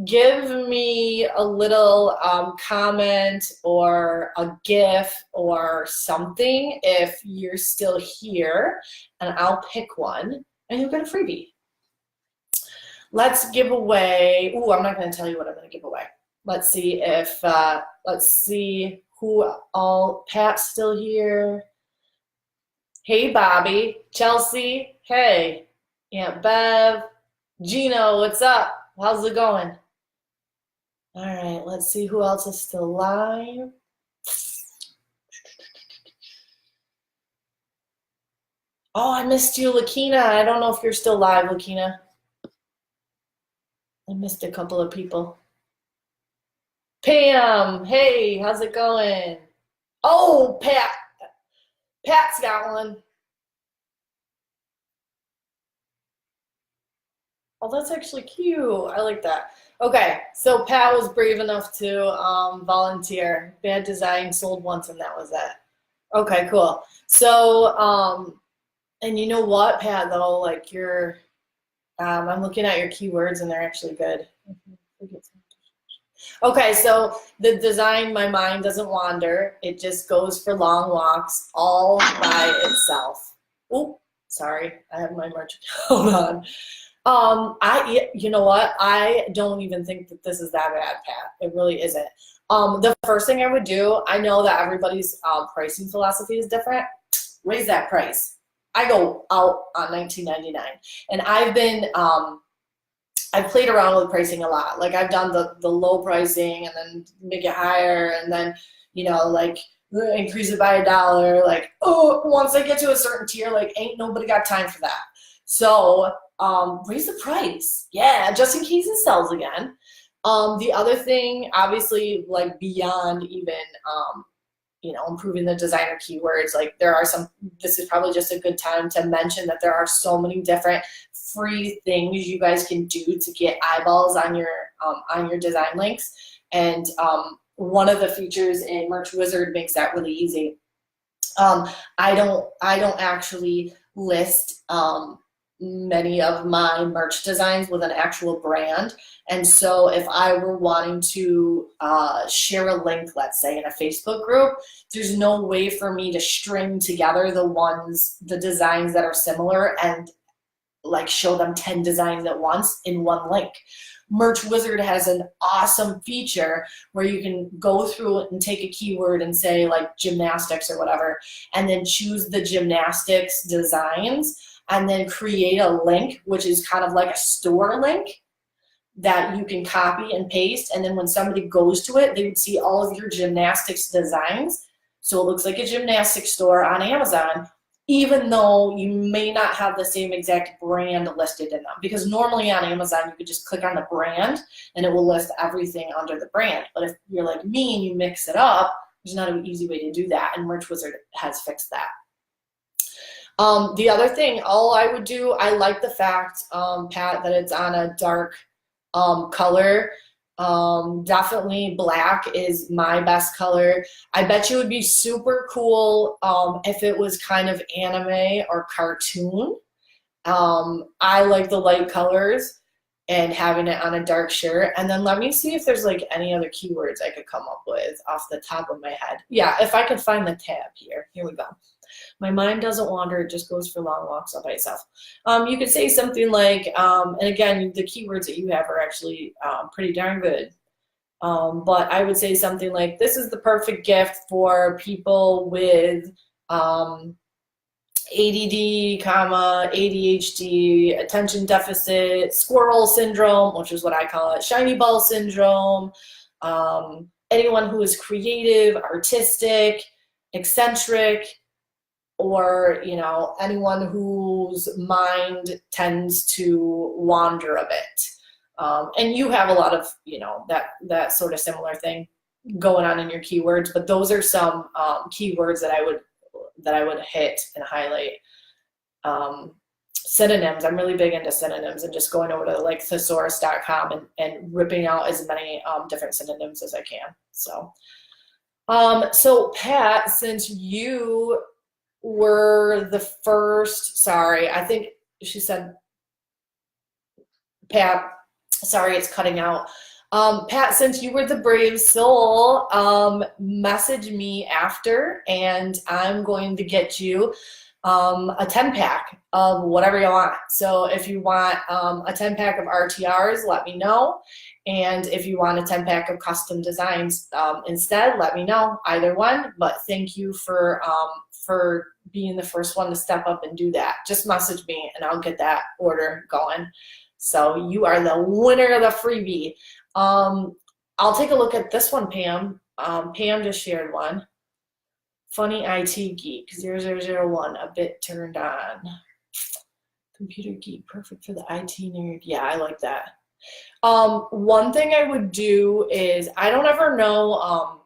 Give me a little comment or a GIF or something if you're still here, and I'll pick one and you'll get a freebie. Let's give away, ooh, I'm not going to tell you what I'm going to give away. Let's see if, let's see who all, Pat's still here. Hey, Bobby, Chelsea, hey, Aunt Bev, Gino, what's up? How's it going? All right, let's see who else is still live. Oh, I missed you, Lakina. I don't know if you're still live, Lakina. I missed a couple of people. Pam, hey, how's it going? Oh, Pat. Pat's got one. Oh, that's actually cute. I like that. Okay, so Pat was brave enough to volunteer. Bad design, sold once, and that was it. Okay, cool. So, and you know what, Pat, though, like I'm looking at your keywords and they're actually good. Okay, so the design, my mind doesn't wander. It just goes for long walks all by itself. Oh, sorry, I have my merch account on. You know what? I don't even think that this is that bad, Pat. It really isn't. The first thing I would do, I know that everybody's pricing philosophy is different. Raise that price. I go out on $19.99, and I've played around with pricing a lot. Like I've done the low pricing and then make it higher, and then like increase it by $1. Like, oh, once I get to a certain tier, like ain't nobody got time for that. So raise the price, yeah, just in case it sells again. The other thing, obviously, like beyond even improving the designer keywords, like this is probably just a good time to mention that there are so many different free things you guys can do to get eyeballs on your design links. And one of the features in Merch Wizard makes that really easy. I don't actually list many of my merch designs with an actual brand. And so if I were wanting to share a link, let's say in a Facebook group, there's no way for me to string together the designs that are similar and like show them 10 designs at once in one link. Merch Wizard has an awesome feature where you can go through it and take a keyword and say like gymnastics or whatever, and then choose the gymnastics designs and then create a link, which is kind of like a store link that you can copy and paste. And then when somebody goes to it, they would see all of your gymnastics designs. So it looks like a gymnastics store on Amazon, even though you may not have the same exact brand listed in them. Because normally on Amazon, you could just click on the brand and it will list everything under the brand. But if you're like me and you mix it up, there's not an easy way to do that. And Merch Wizard has fixed that. The other thing, all I would do, I like the fact, Pat, that it's on a dark color. Definitely black is my best color. I bet you it would be super cool if it was kind of anime or cartoon. I like the light colors and having it on a dark shirt. And then let me see if there's like any other keywords I could come up with off the top of my head. Yeah, if I could find the tab here. Here we go. My mind doesn't wander, it just goes for long walks all by itself. You could say something like, and again, the keywords that you have are actually pretty darn good. But I would say something like, this is the perfect gift for people with ADD, ADHD, attention deficit, squirrel syndrome, which is what I call it, shiny ball syndrome, anyone who is creative, artistic, eccentric, or anyone whose mind tends to wander a bit. And you have a lot of that sort of similar thing going on in your keywords, but those are some keywords that I would hit and highlight. Synonyms, I'm really big into synonyms and just going over to like thesaurus.com and ripping out as many different synonyms as I can. So Pat, since you were the first, sorry, I think she said, Pat, sorry, it's cutting out. Pat, since you were the brave soul, message me after and I'm going to get you a 10 pack of whatever you want. So if you want a 10 pack of RTRs, let me know. And if you want a 10 pack of custom designs instead, let me know. Either one. But thank you for being the first one to step up and do that. Just message me and I'll get that order going. So you are the winner of the freebie. I'll take a look at this one, Pam. Pam just shared one. Funny IT Geek 0001, a bit turned on. Computer Geek, perfect for the IT nerd. Yeah, I like that. One thing I would do is, I don't ever know,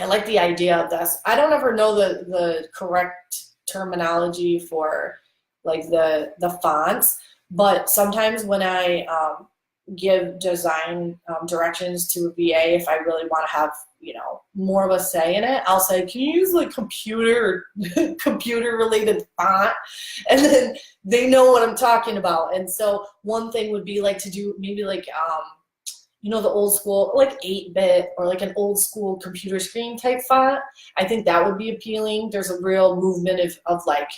I like the idea of this. I don't ever know the correct terminology for like the fonts, but sometimes when I give design directions to a VA, if I really want to have, you know, more of a say in it, I'll say, can you use like computer related font? And then they know what I'm talking about. And so one thing would be like to do maybe like, you know, the old school, like 8-bit or like an old school computer screen type font. I think that would be appealing. There's a real movement of like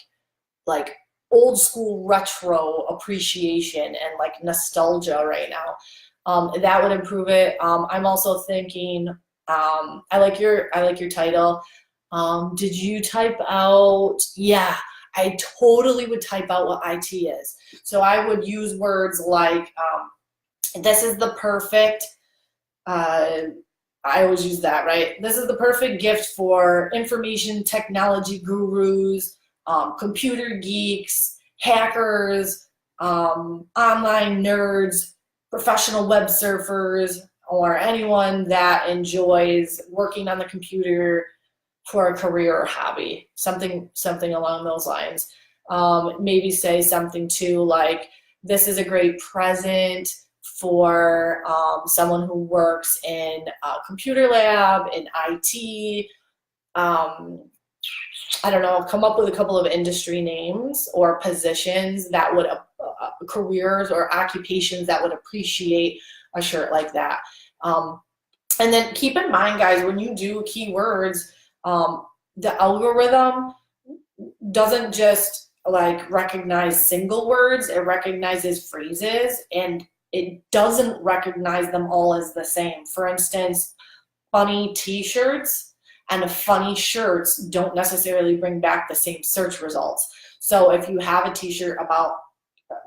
old school retro appreciation and like nostalgia right now. That would improve it. I'm also thinking, I like your title. Did you type out? Yeah, I totally would type out what IT is. So I would use words like, this is the perfect, I always use that, right? This is the perfect gift for information technology gurus, computer geeks, hackers, online nerds, professional web surfers, or anyone that enjoys working on the computer for a career or hobby, something along those lines. Maybe say something too like, this is a great present for someone who works in a computer lab, in IT, I don't know, come up with a couple of industry names or positions that would, careers or occupations that would appreciate a shirt like that. And then keep in mind, guys, when you do keywords, the algorithm doesn't just like recognize single words, it recognizes phrases, and it doesn't recognize them all as the same. For instance, funny t-shirts and funny shirts don't necessarily bring back the same search results. So if you have a t-shirt about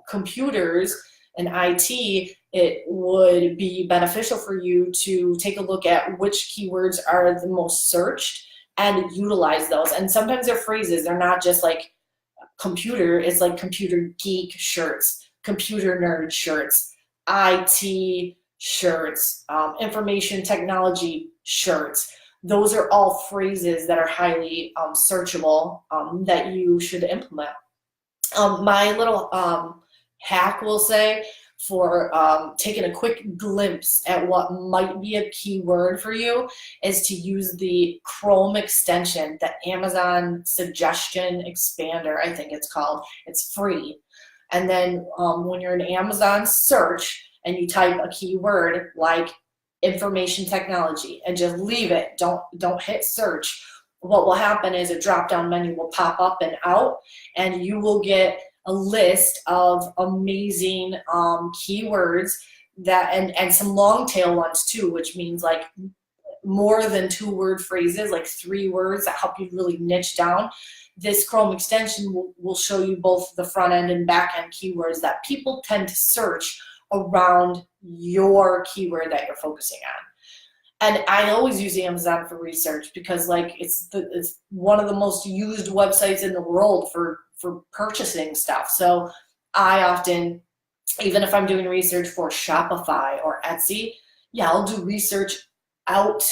computers and IT, it would be beneficial for you to take a look at which keywords are the most searched and utilize those. And sometimes they're phrases, they're not just like computer, it's like computer geek shirts, computer nerd shirts, IT shirts, information technology shirts. Those are all phrases that are highly searchable that you should implement. My little hack, will say, for taking a quick glimpse at what might be a keyword for you is to use the Chrome extension, the Amazon Suggestion Expander, I think it's called. It's free. And then when you're in Amazon search and you type a keyword like information technology and just leave it, don't hit search, what will happen is a drop-down menu will pop up and out, and you will get a list of amazing keywords that and some long tail ones too, which means like more than 2-word phrases, like 3 words that help you really niche down. This Chrome extension will show you both the front end and back end keywords that people tend to search around your keyword that you're focusing on. And I always use Amazon for research because like it's one of the most used websites in the world for purchasing stuff. So I often, even if I'm doing research for Shopify or Etsy, yeah, I'll do research out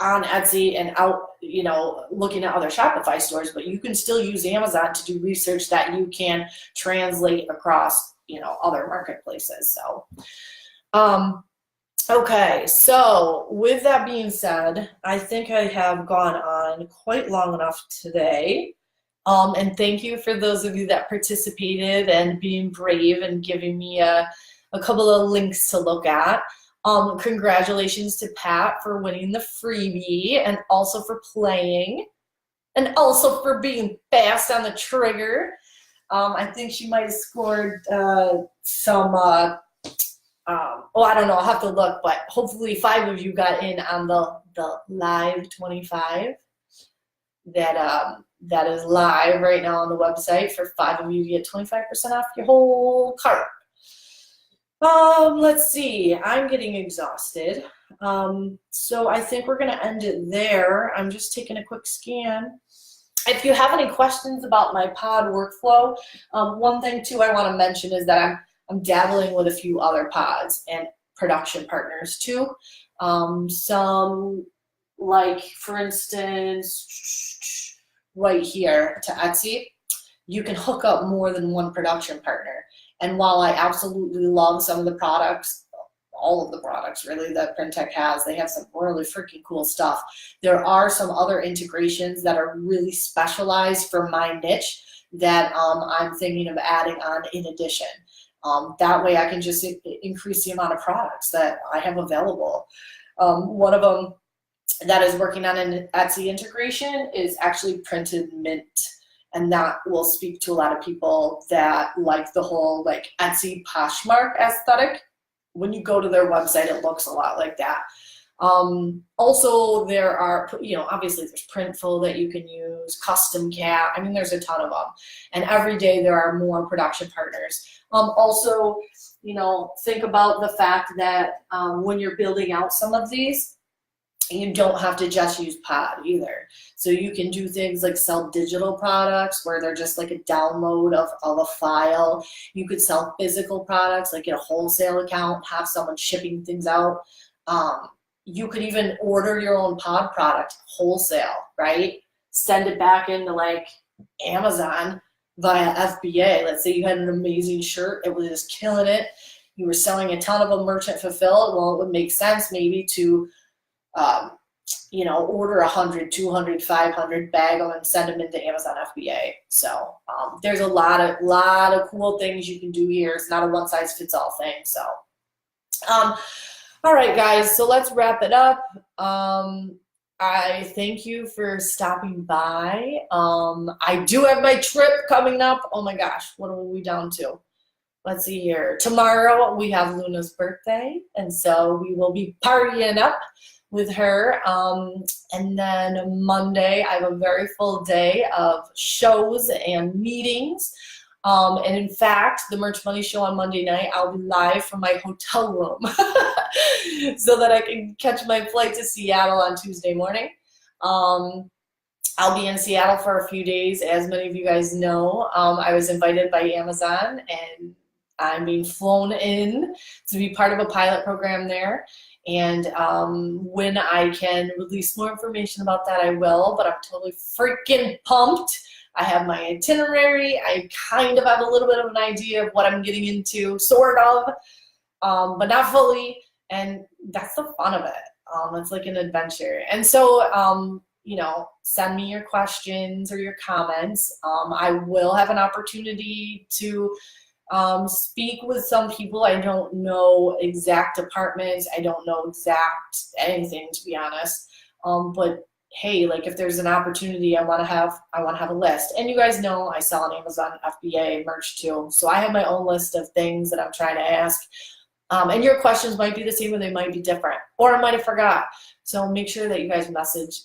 on Etsy and out, you know, looking at other Shopify stores, but you can still use Amazon to do research that you can translate across, you know, other marketplaces. So, okay, so with that being said, I think I have gone on quite long enough today. And thank you for those of you that participated and being brave and giving me a couple of links to look at. Congratulations to Pat for winning the freebie and also for playing. and also for being fast on the trigger. I think she might have scored some, I don't know, I'll have to look, but hopefully 5 of you got in on the live 25 that is live right now on the website. For 5 of you, you get 25% off your whole cart. Let's see, I'm getting exhausted. So I think we're gonna end it there. I'm just taking a quick scan. If you have any questions about my pod workflow, one thing too I want to mention is that I'm dabbling with a few other pods and production partners too. Some, like for instance, right here to Etsy, you can hook up more than one production partner. And while I absolutely love some of the products, all of the products really that PrintTech has, they have some really freaking cool stuff. There are some other integrations that are really specialized for my niche that I'm thinking of adding on in addition. That way I can just increase the amount of products that I have available. One of them that is working on an Etsy integration is actually printed mint. And that will speak to a lot of people that like the whole like Etsy Poshmark aesthetic. When you go to their website, it looks a lot like that. Also, there are, obviously there's Printful that you can use, Custom Cat. I mean, there's a ton of them. And every day there are more production partners. Also, think about the fact that when you're building out some of these, you don't have to just use Pod either. So you can do things like sell digital products where they're just like a download of a file. You could sell physical products, like get a wholesale account, have someone shipping things out. You could even order your own pod product wholesale, right? Send it back into like Amazon via FBA. Let's say you had an amazing shirt, it was just killing it. You were selling a ton of them merchant fulfilled. Well, it would make sense maybe to order 100, 200, 500, bag them and send them into Amazon FBA. So there's a lot of cool things you can do here. It's not a one size fits all thing. So, all right, guys, so let's wrap it up. I thank you for stopping by. I do have my trip coming up. Oh my gosh, what are we down to? Let's see here. Tomorrow we have Luna's birthday, and so we will be partying up with her. And then Monday, I have a very full day of shows and meetings. And in fact, the Merch Money Show on Monday night, I'll be live from my hotel room so that I can catch my flight to Seattle on Tuesday morning. I'll be in Seattle for a few days. As many of you guys know, I was invited by Amazon, and I'm being flown in to be part of a pilot program there. And when I can release more information about that, I will, but I'm totally freaking pumped. I have my itinerary. I kind of have a little bit of an idea of what I'm getting into, sort of, but not fully. And that's the fun of it. It's like an adventure. And so, send me your questions or your comments. I will have an opportunity to speak with some people. I don't know exact departments. I don't know exact anything, to be honest. But hey, like if there's an opportunity, I want to have a list. And you guys know I sell on Amazon FBA merch too. So I have my own list of things that I'm trying to ask. And your questions might be the same or they might be different, or I might have forgot. So make sure that you guys message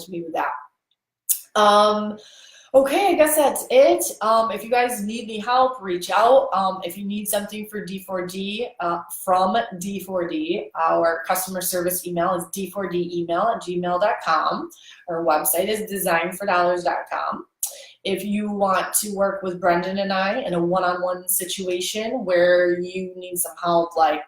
me with that. Okay, I guess that's it. If you guys need any help, reach out. If you need something for D4D, from D4D, our customer service email is d4demail@gmail.com. Our website is designfordollars.com. If you want to work with Brendon and I in a one-on-one situation where you need some help, like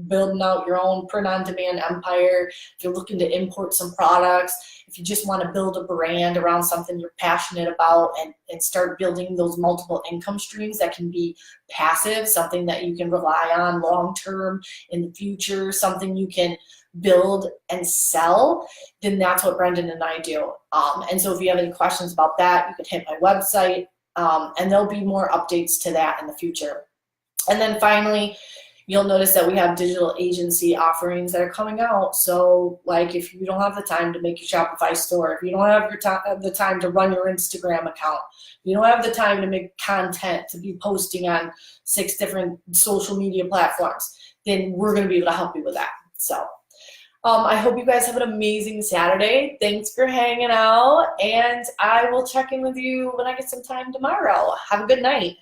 building out your own print-on-demand empire, if you're looking to import some products, if you just want to build a brand around something you're passionate about and start building those multiple income streams that can be passive, something that you can rely on long-term in the future, something you can build and sell, then that's what Brendon and I do. And so if you have any questions about that, you can hit my website, and there'll be more updates to that in the future. And then finally, You'll notice that we have digital agency offerings that are coming out. So like if you don't have the time to make your Shopify store, if you don't have the time to run your Instagram account, if you don't have the time to make content, to be posting on 6 different social media platforms, then we're going to be able to help you with that. So I hope you guys have an amazing Saturday. Thanks for hanging out, and I will check in with you when I get some time tomorrow. Have a good night.